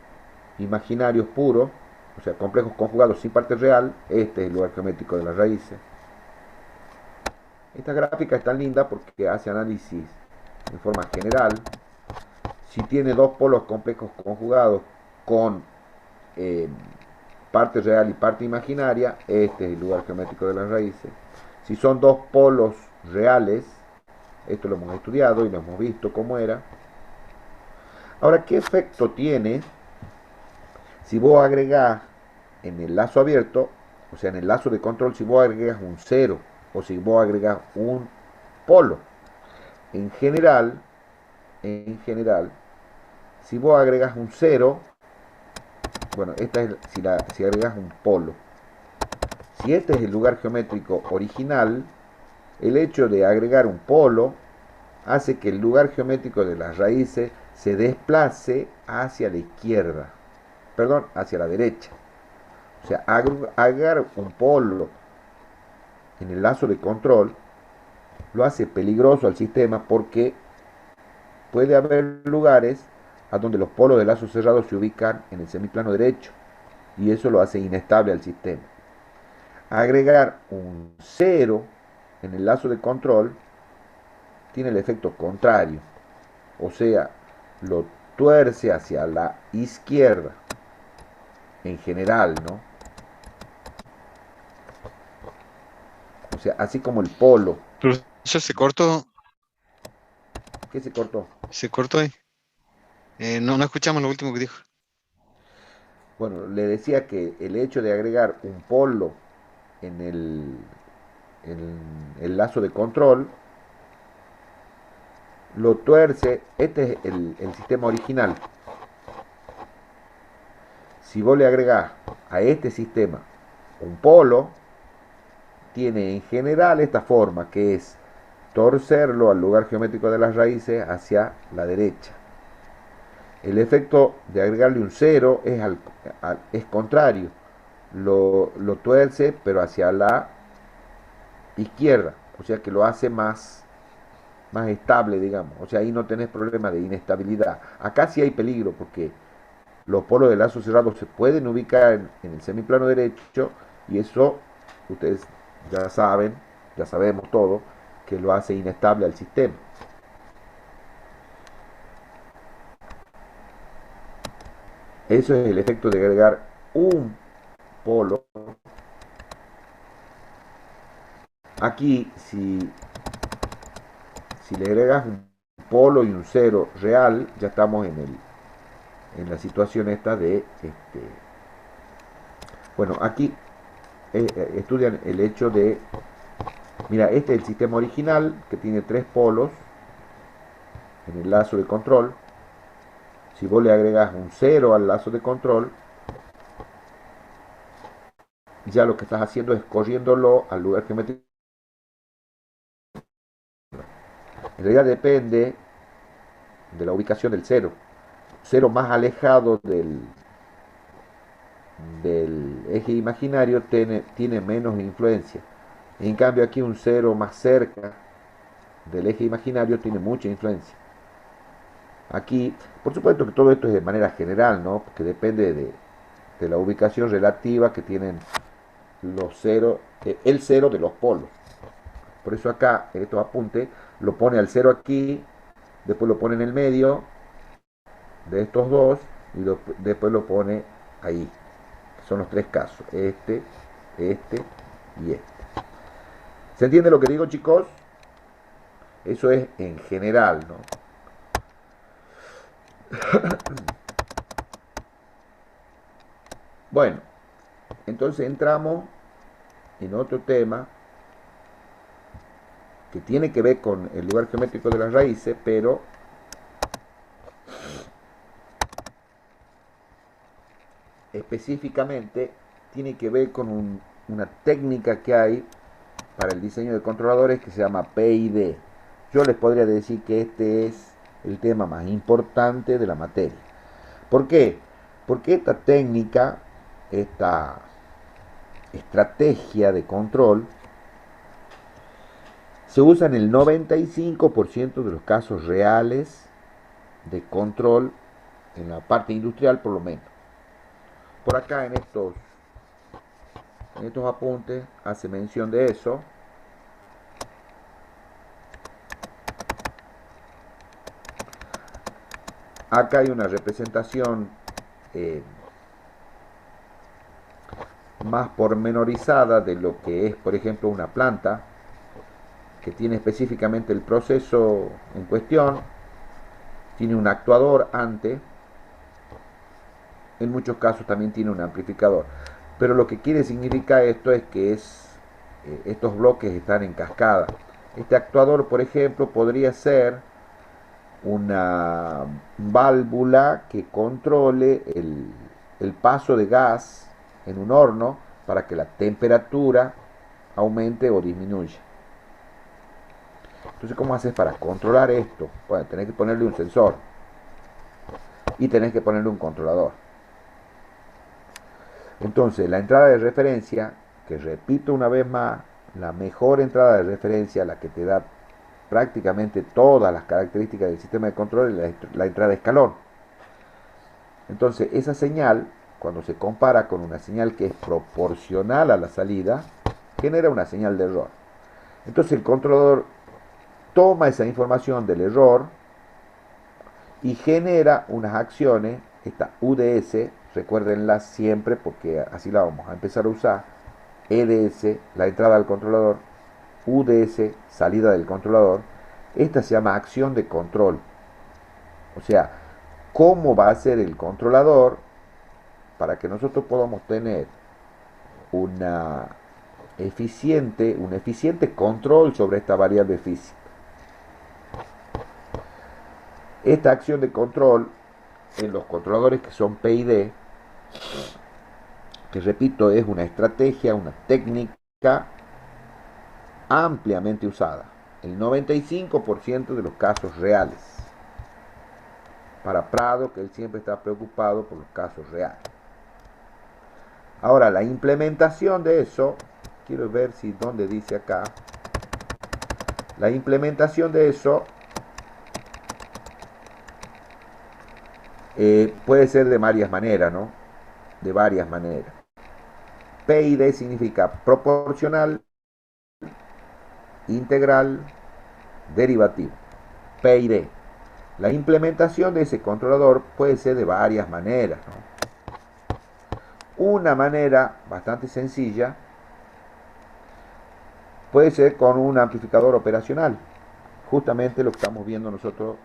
imaginarios puros, o sea, complejos conjugados sin parte real, este es el lugar geométrico de las raíces. Esta gráfica es tan linda porque hace análisis en forma general. Si tiene dos polos complejos conjugados con parte real y parte imaginaria, este es el lugar geométrico de las raíces. Si son dos polos reales, esto lo hemos estudiado y lo hemos visto cómo era. Ahora, ¿qué efecto tiene si vos agregás en el lazo abierto, o sea, en el lazo de control, si vos agregas un cero o si vos agregas un polo? En general, si vos agregas un cero, bueno, esta es si agregas un polo. Si este es el lugar geométrico original, el hecho de agregar un polo hace que el lugar geométrico de las raíces se desplace hacia la izquierda, perdón, hacia la derecha. O sea, agregar un polo en el lazo de control lo hace peligroso al sistema porque puede haber lugares a donde los polos del lazo cerrado se ubican en el semiplano derecho y eso lo hace inestable al sistema. Agregar un cero en el lazo de control tiene el efecto contrario, o sea, lo tuerce hacia la izquierda en general, ¿no? O sea, así como el polo. Profesor, se cortó. ¿Qué se cortó? Se cortó ahí. No escuchamos lo último que dijo. Bueno, le decía que el hecho de agregar un polo en el lazo de control lo tuerce. Este es el sistema original. Si vos le agregás a este sistema un polo, tiene en general esta forma, que es torcerlo al lugar geométrico de las raíces hacia la derecha. El efecto de agregarle un cero es contrario, lo tuerce pero hacia la izquierda, o sea que lo hace más estable, digamos. O sea, ahí no tenés problema de inestabilidad. Acá sí hay peligro porque los polos de lazo cerrado se pueden ubicar en el semiplano derecho y eso ustedes ya saben, ya sabemos todo, que lo hace inestable al sistema. Eso es el efecto de agregar un polo. Aquí, si le agregas un polo y un cero real, ya estamos en la situación esta de bueno, aquí estudian el hecho de, mira, este es el sistema original que tiene tres polos en el lazo de control. Si vos le agregas un cero al lazo de control, ya lo que estás haciendo es corriéndolo al lugar geométrico. En realidad depende de la ubicación del cero. Cero más alejado del eje imaginario tiene menos influencia. En cambio aquí un cero más cerca del eje imaginario tiene mucha influencia. Aquí, por supuesto que todo esto es de manera general, ¿no? Porque depende de la ubicación relativa que tienen los ceros, el cero de los polos. Por eso acá, en estos apuntes, lo pone al cero aquí, después lo pone en el medio de estos dos y después lo pone ahí. Son los tres casos, este y este. ¿Se entiende lo que digo, chicos? Eso es en general, ¿no? Bueno, entonces entramos en otro tema que tiene que ver con el lugar geométrico de las raíces, pero específicamente tiene que ver con una técnica que hay para el diseño de controladores que se llama PID. Yo les podría decir que este es el tema más importante de la materia. ¿Por qué? Porque esta técnica, esta estrategia de control, se usa en el 95% de los casos reales de control en la parte industrial, por lo menos. Por acá en estos apuntes hace mención de eso. Acá hay una representación más pormenorizada de lo que es, por ejemplo, una planta que tiene específicamente el proceso en cuestión, tiene un actuador antes, en muchos casos también tiene un amplificador. Pero lo que quiere significar esto es que estos bloques están en cascada. Este actuador, por ejemplo, podría ser una válvula que controle el paso de gas en un horno para que la temperatura aumente o disminuya. Entonces, ¿cómo haces para controlar esto? Bueno, tenés que ponerle un sensor y tenés que ponerle un controlador. Entonces, la entrada de referencia, que repito una vez más, la mejor entrada de referencia, la que te da prácticamente todas las características del sistema de control, es la entrada de escalón. Entonces, esa señal, cuando se compara con una señal que es proporcional a la salida, genera una señal de error. Entonces, el controlador toma esa información del error y genera unas acciones, esta UDS, recuérdenla siempre porque así la vamos a empezar a usar, EDS, la entrada al controlador, UDS, salida del controlador. Esta se llama acción de control. O sea, cómo va a ser el controlador para que nosotros podamos tener un eficiente control sobre esta variable física. Esta acción de control en los controladores que son PID, que repito es una estrategia, una técnica ampliamente usada, el 95% de los casos reales. Para Prado, que él siempre está preocupado por los casos reales. Ahora, la implementación de eso, quiero ver si dónde dice acá, la implementación de eso puede ser de varias maneras, ¿no? De varias maneras. PID significa proporcional, integral, derivativo. PID. La implementación de ese controlador puede ser de varias maneras, ¿no? Una manera bastante sencilla puede ser con un amplificador operacional, justamente lo que estamos viendo nosotros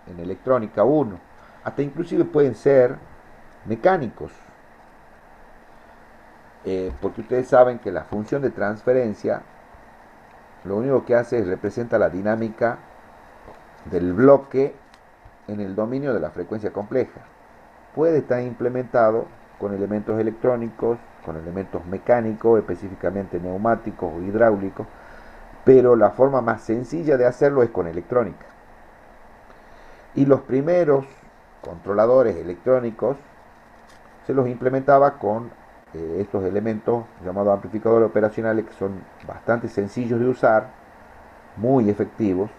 en electrónica 1. Hasta inclusive pueden ser mecánicos, porque ustedes saben que la función de transferencia lo único que hace es representa la dinámica del bloque en el dominio de la frecuencia compleja. Puede estar implementado con elementos electrónicos, con elementos mecánicos, específicamente neumáticos o hidráulicos, pero la forma más sencilla de hacerlo es con electrónica. Y los primeros controladores electrónicos se los implementaba con estos elementos llamados amplificadores operacionales, que son bastante sencillos de usar, muy efectivos.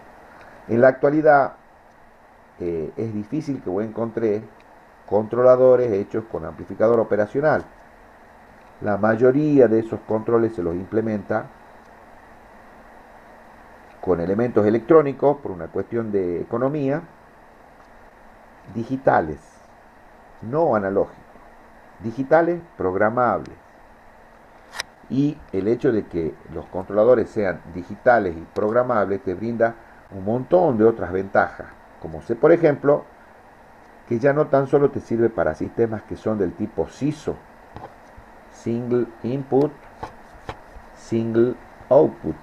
En la actualidad es difícil que vos encontré controladores hechos con amplificador operacional. La mayoría de esos controles se los implementa con elementos electrónicos por una cuestión de economía, digitales, no analógicos, digitales programables. Y el hecho de que los controladores sean digitales y programables te brinda un montón de otras ventajas, como sé, por ejemplo, que ya no tan solo te sirve para sistemas que son del tipo SISO, Single Input, Single Output.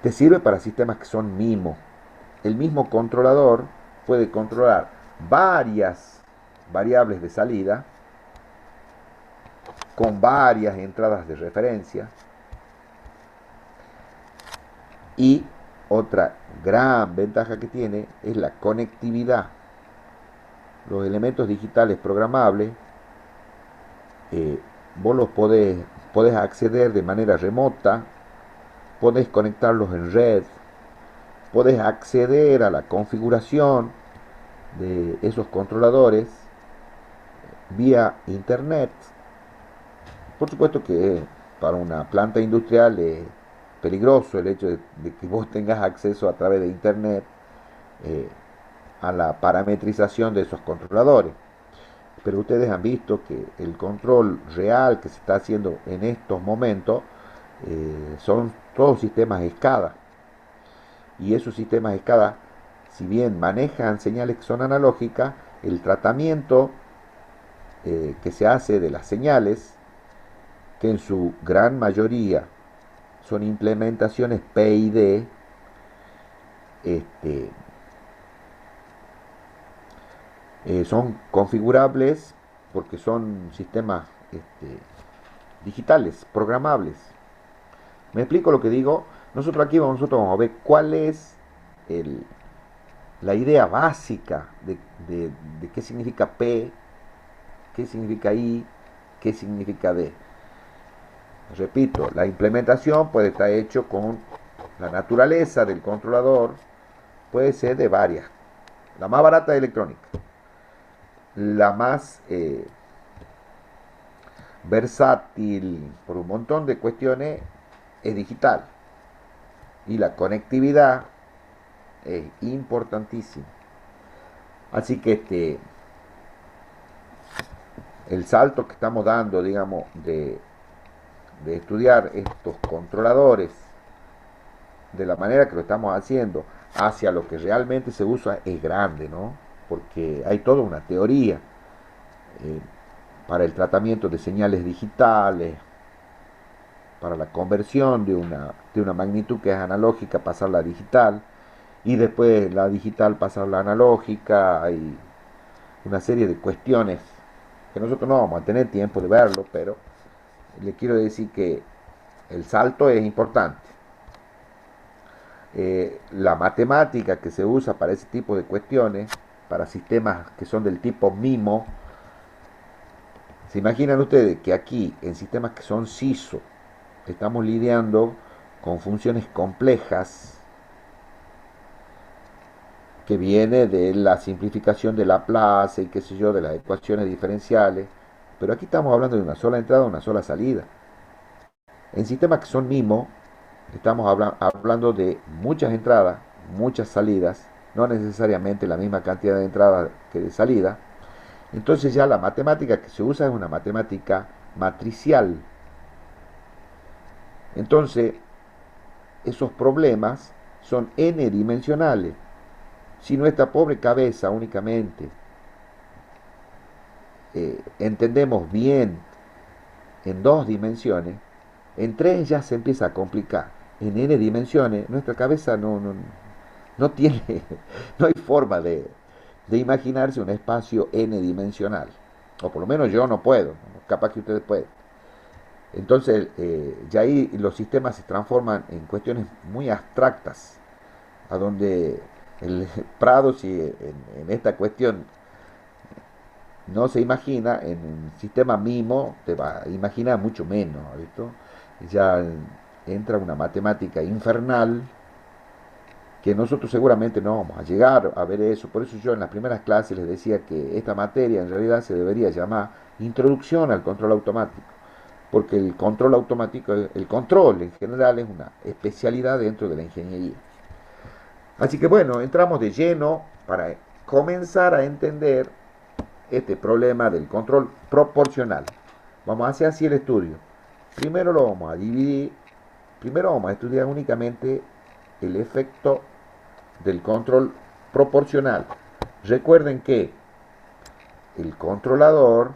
Te sirve para sistemas que son MIMO. El mismo controlador puede controlar varias variables de salida con varias entradas de referencia. Y otra gran ventaja que tiene es la conectividad. Los elementos digitales programables, vos los podés acceder de manera remota, podés conectarlos en red, podés acceder a la configuración de esos controladores vía internet. Por supuesto que para una planta industrial es peligroso el hecho de que vos tengas acceso a través de internet a la parametrización de esos controladores. Pero ustedes han visto que el control real que se está haciendo en estos momentos son todos sistemas SCADA. Y esos sistemas SCADA, si bien manejan señales que son analógicas, el tratamiento que se hace de las señales, que en su gran mayoría son implementaciones PID, son configurables porque son sistemas digitales, programables. ¿Me explico lo que digo? Nosotros vamos a ver cuál es la idea básica de qué significa P, qué significa I, qué significa D. Repito, la implementación puede estar hecho con la naturaleza del controlador, puede ser de varias. La más barata es electrónica. La más versátil por un montón de cuestiones es digital. Y la conectividad es importantísima. Así que el salto que estamos dando, digamos, de estudiar estos controladores de la manera que lo estamos haciendo hacia lo que realmente se usa es grande, ¿no? Porque hay toda una teoría para el tratamiento de señales digitales, para la conversión de una magnitud que es analógica, pasarla a digital, y después la digital pasarla a analógica. Hay una serie de cuestiones que nosotros no vamos a tener tiempo de verlo, pero le quiero decir que el salto es importante. La matemática que se usa para ese tipo de cuestiones, para sistemas que son del tipo MIMO, se imaginan ustedes que aquí en sistemas que son SISO estamos lidiando con funciones complejas que viene de la simplificación de Laplace y qué sé yo, de las ecuaciones diferenciales, pero aquí estamos hablando de una sola entrada, una sola salida. En sistemas que son MIMO estamos hablando de muchas entradas, muchas salidas, no necesariamente la misma cantidad de entradas que de salida. Entonces ya la matemática que se usa es una matemática matricial. Entonces, esos problemas son n dimensionales. Si nuestra pobre cabeza únicamente entendemos bien en 2 dimensiones, en 3 ya se empieza a complicar. En n dimensiones nuestra cabeza no tiene, no hay forma de imaginarse un espacio n dimensional. O por lo menos yo no puedo, capaz que ustedes pueden. Entonces ya ahí los sistemas se transforman en cuestiones muy abstractas. a donde el Prado, si en esta cuestión no se imagina, en un sistema MIMO te va a imaginar mucho menos, ¿visto? Ya entra una matemática infernal que nosotros seguramente no vamos a llegar a ver eso. Por eso yo en las primeras clases les decía que esta materia en realidad se debería llamar Introducción al Control Automático, porque el control automático, el control en general es una especialidad dentro de la ingeniería. Así que bueno, entramos de lleno para comenzar a entender este problema del control proporcional. Vamos a hacer así el estudio. Primero lo vamos a dividir, primero vamos a estudiar únicamente el efecto del control proporcional. Recuerden que el controlador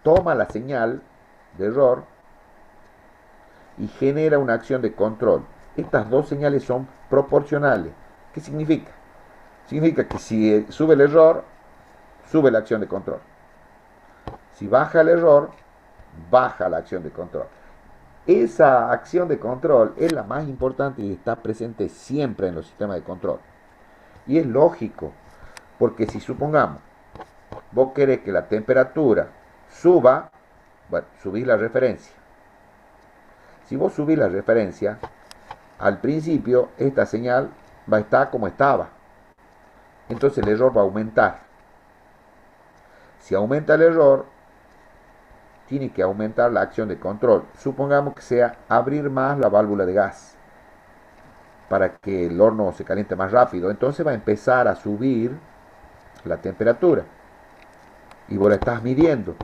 toma la señal de error y genera una acción de control. Estas dos señales son proporcionales. ¿Qué significa? Significa que si sube el error, sube la acción de control. Si baja el error, baja la acción de control. Esa acción de control es la más importante y está presente siempre en los sistemas de control. Y es lógico, porque si supongamos, vos querés que la temperatura suba, bueno, subís la referencia. Si vos subís la referencia, al principio esta señal va a estar como estaba. Entonces el error va a aumentar. Si aumenta el error, tiene que aumentar la acción de control. Supongamos que sea abrir más la válvula de gas para que el horno se caliente más rápido. Entonces va a empezar a subir la temperatura y vos la estás midiendo.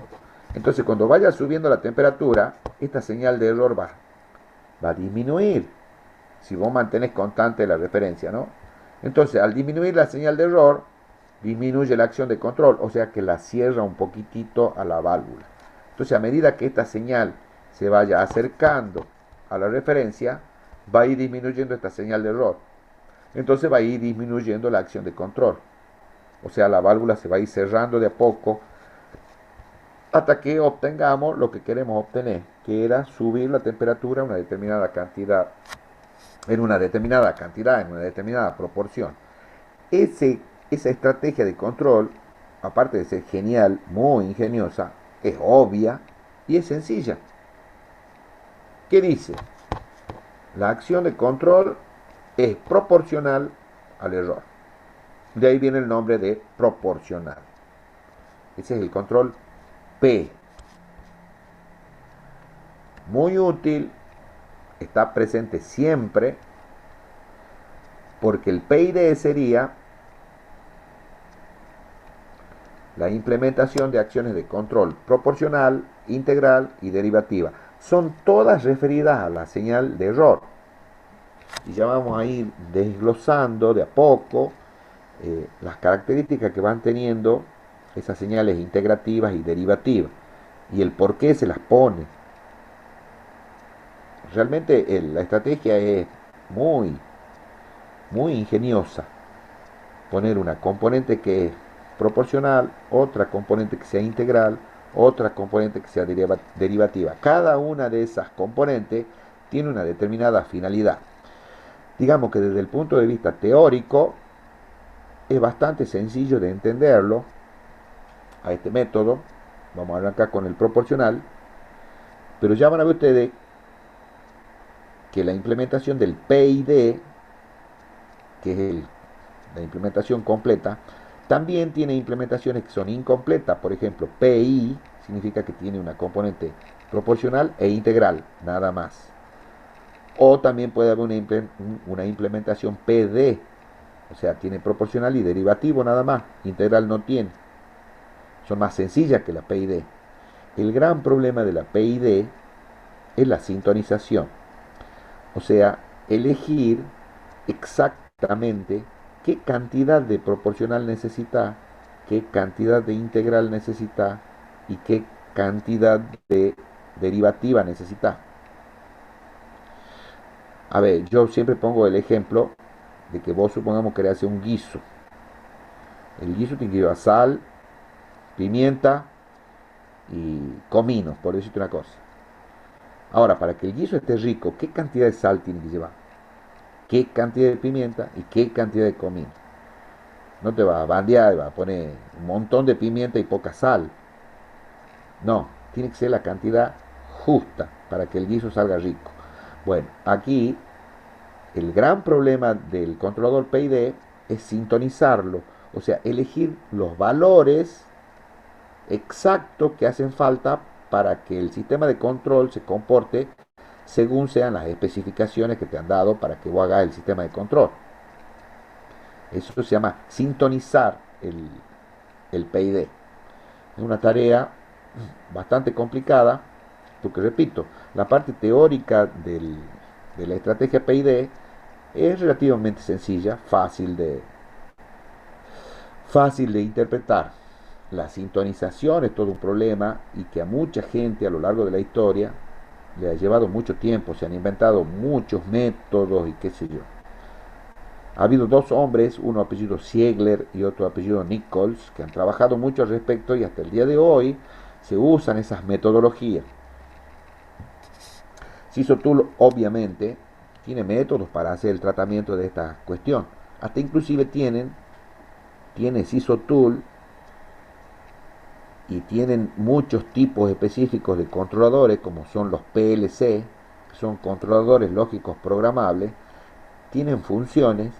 Entonces cuando vaya subiendo la temperatura, esta señal de error va a disminuir si vos mantenés constante la referencia, ¿no? Entonces al disminuir la señal de error, disminuye la acción de control, o sea que la cierra un poquitito a la válvula. Entonces a medida que esta señal se vaya acercando a la referencia, va a ir disminuyendo esta señal de error. Entonces va a ir disminuyendo la acción de control. O sea, la válvula se va a ir cerrando de a poco hasta que obtengamos lo que queremos obtener, que era subir la temperatura a una determinada cantidad, en una determinada proporción. Esa estrategia de control, aparte de ser genial, muy ingeniosa, es obvia y es sencilla. ¿Qué dice? La acción de control es proporcional al error. De ahí viene el nombre de proporcional. Ese es el control P. Muy útil, está presente siempre, porque el PID sería la implementación de acciones de control proporcional, integral y derivativa. Son todas referidas a la señal de error. Y ya vamos a ir desglosando de a poco las características que van teniendo esas señales integrativas y derivativas y el por qué se las pone. Realmente la estrategia es muy ingeniosa. Poner una componente que es proporcional, otra componente que sea integral, otra componente que sea derivativa. Cada una de esas componentes tiene una determinada finalidad. Digamos que desde el punto de vista teórico es bastante sencillo de entenderlo a este método. Vamos a arrancar con el proporcional, pero ya van a ver ustedes que la implementación del PID, que es la implementación completa, también tiene implementaciones que son incompletas. Por ejemplo, PI significa que tiene una componente proporcional e integral, nada más. O también puede haber una implementación PD, o sea, tiene proporcional y derivativo nada más, integral no tiene. Son más sencillas que la PID. El gran problema de la PID es la sintonización, o sea, elegir exactamente qué cantidad de proporcional necesita, qué cantidad de integral necesita y qué cantidad de derivativa necesita. A ver, yo siempre pongo el ejemplo de que vos supongamos que querés hacer un guiso. El guiso tiene que llevar sal, pimienta y comino, por decirte una cosa. Ahora, para que el guiso esté rico, ¿qué cantidad de sal tiene que llevar? ¿Qué cantidad de pimienta y qué cantidad de comino? No te va a bandear y va a poner un montón de pimienta y poca sal. No, tiene que ser la cantidad justa para que el guiso salga rico. Bueno, aquí el gran problema del controlador PID es sintonizarlo, o sea, elegir los valores exactos que hacen falta para que el sistema de control se comporte según sean las especificaciones que te han dado para que vos hagas el sistema de control. Eso se llama sintonizar el PID. Es una tarea bastante complicada, porque repito, la parte teórica de la estrategia PID es relativamente sencilla, fácil de interpretar. La sintonización es todo un problema y que a mucha gente a lo largo de la historia le ha llevado mucho tiempo, se han inventado muchos métodos y qué sé yo. Ha habido dos hombres, uno apellido Ziegler y otro apellido Nichols, que han trabajado mucho al respecto y hasta el día de hoy se usan esas metodologías. Sysotul obviamente tiene métodos para hacer el tratamiento de esta cuestión. Hasta inclusive tiene Sysotul y tienen muchos tipos específicos de controladores como son los PLC, que son controladores lógicos programables, tienen funciones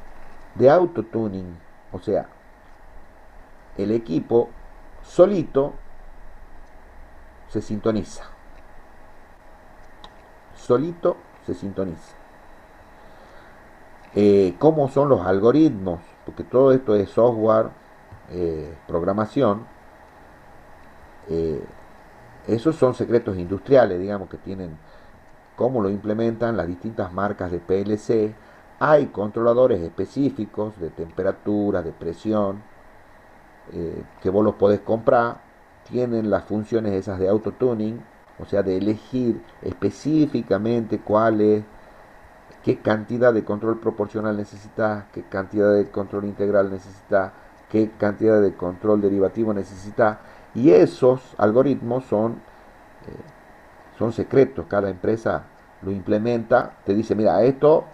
de autotuning, o sea, el equipo solito se sintoniza, solito se sintoniza. ¿Cómo son los algoritmos? Porque todo esto es software, programación. Esos son secretos industriales, digamos, que tienen cómo lo implementan las distintas marcas de PLC. Hay controladores específicos de temperatura, de presión, que vos los podés comprar. Tienen las funciones esas de autotuning, o sea, de elegir específicamente cuál es, qué cantidad de control proporcional necesitas, qué cantidad de control integral necesitas, qué cantidad de control derivativo necesitas. Y esos algoritmos son secretos, cada empresa lo implementa, te dice, mira, esto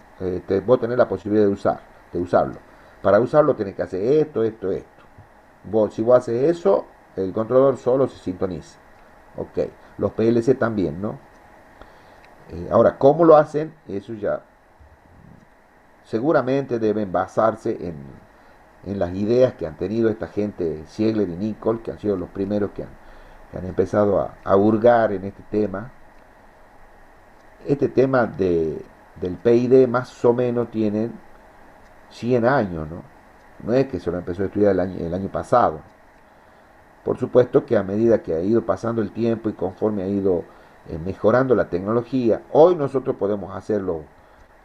vos tenés la posibilidad de usarlo. Para usarlo tenés que hacer esto. Si vos haces eso, el controlador solo se sintoniza. Ok, los PLC también, ¿no? Ahora, ¿cómo lo hacen? Eso ya seguramente deben basarse en las ideas que han tenido esta gente, Ziegler y Nichols, que han sido los primeros que han empezado a hurgar en este tema. Este tema del PID más o menos tiene 100 años, ¿no? No es que se lo empezó a estudiar el año pasado. Por supuesto que a medida que ha ido pasando el tiempo y conforme ha ido mejorando la tecnología, hoy nosotros podemos hacerlo,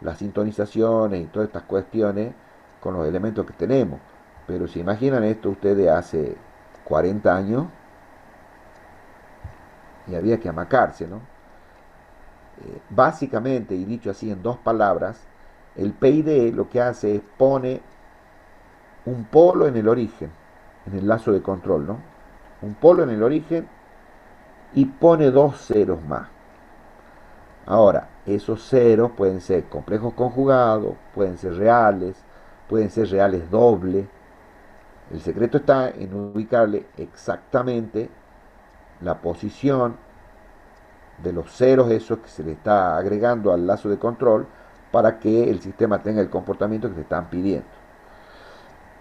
las sintonizaciones y todas estas cuestiones con los elementos que tenemos. Pero si imaginan esto ustedes hace 40 años y había que amacarse, ¿no? Básicamente, y dicho así en dos palabras, el PID lo que hace es pone un polo en el origen, en el lazo de control, ¿no? Un polo en el origen y pone dos ceros más. Ahora, esos ceros pueden ser complejos conjugados, pueden ser reales dobles. El secreto está en ubicarle exactamente la posición de los ceros esos que se le está agregando al lazo de control para que el sistema tenga el comportamiento que le están pidiendo.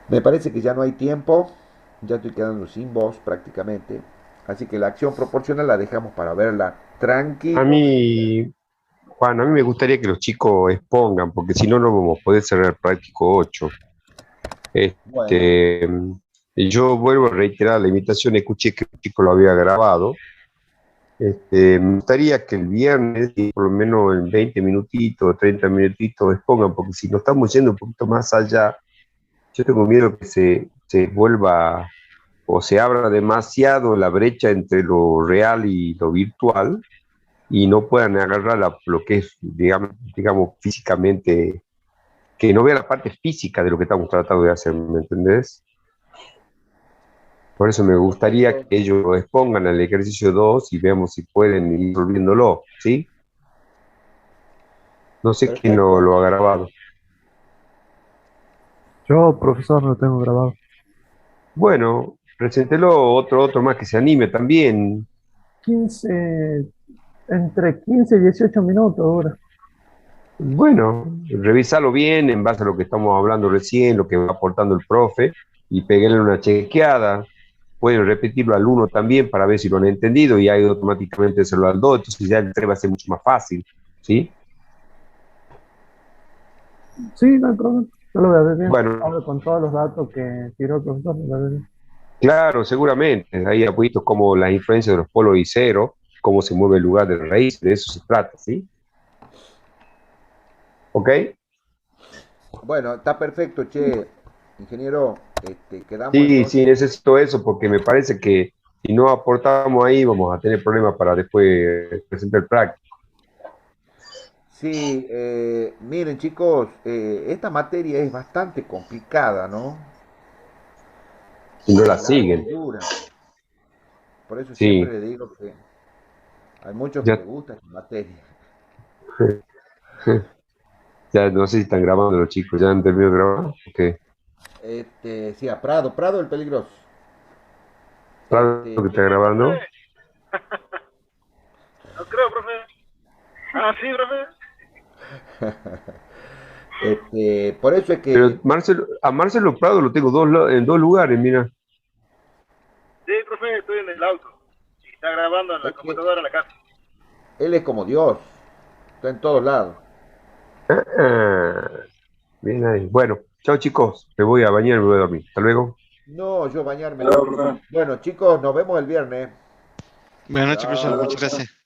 Me parece que ya no hay tiempo, ya estoy quedando sin voz prácticamente, así que la acción proporcional la dejamos para verla tranquilo. A mí, Juan, a mí me gustaría que los chicos expongan, porque si no, no vamos a poder cerrar el práctico 8. Bueno, Yo vuelvo a reiterar la invitación, escuché que el chico lo había grabado. Me gustaría que el viernes, por lo menos en 20 minutitos, 30 minutitos, expongan, porque si nos estamos yendo un poquito más allá, yo tengo miedo que se vuelva o se abra demasiado la brecha entre lo real y lo virtual y no puedan agarrar lo que es, digamos, físicamente, que no vea la parte física de lo que estamos tratando de hacer, ¿me entendés? Por eso me gustaría que ellos expongan el ejercicio 2 y veamos si pueden ir resolviéndolo, ¿sí? No sé quién lo ha grabado. Yo, profesor, lo tengo grabado. Bueno, preséntelo otro más que se anime también. 15, entre 15 y 18 minutos dura. Bueno, revisalo bien en base a lo que estamos hablando recién, lo que va aportando el profe, y peguenle una chequeada. Pueden repetirlo al uno también para ver si lo han entendido y ahí automáticamente se lo al 2, entonces ya el 3 va a ser mucho más fácil, ¿sí? Sí, no hay problema. Yo lo voy a ver bien. Bueno, Ahora con todos los datos que tiró el profesor, lo voy a ver bien. claro, seguramente. Ahí ha visto cómo la influencia de los polos y cero, cómo se mueve el lugar de raíz, de eso se trata, ¿sí? ¿Ok? Bueno, está perfecto, che. Ingeniero, quedamos Sí, sí, entonces. necesito eso porque me parece que si no aportamos ahí vamos a tener problemas para después presentar el práctico. Sí, miren chicos, esta materia es bastante complicada, ¿no? Si no la Es larga y siguen. dura. Por eso siempre Sí, le digo que hay muchos que ya, les gusta esta materia. ya no sé si están grabando los chicos, ya han terminado de grabar. Ok. Sí, a Prado, Prado el peligroso. Claro Este, que está grabando. No creo, profe. Ah, sí, profe. por eso es Pero que, A Marcelo Prado lo tengo en dos lugares, mira. Sí, profe, estoy en el auto. Y está grabando en la es que computadora en la casa. él es como Dios, está en todos lados. Ah, bien ahí. Bueno, chao chicos, me voy a bañar y me voy a dormir. Hasta luego. No, yo bañarme Claro, también. profe. Bueno, chicos, nos vemos el viernes. Buenas noches, profesor. Chao. Muchas gracias.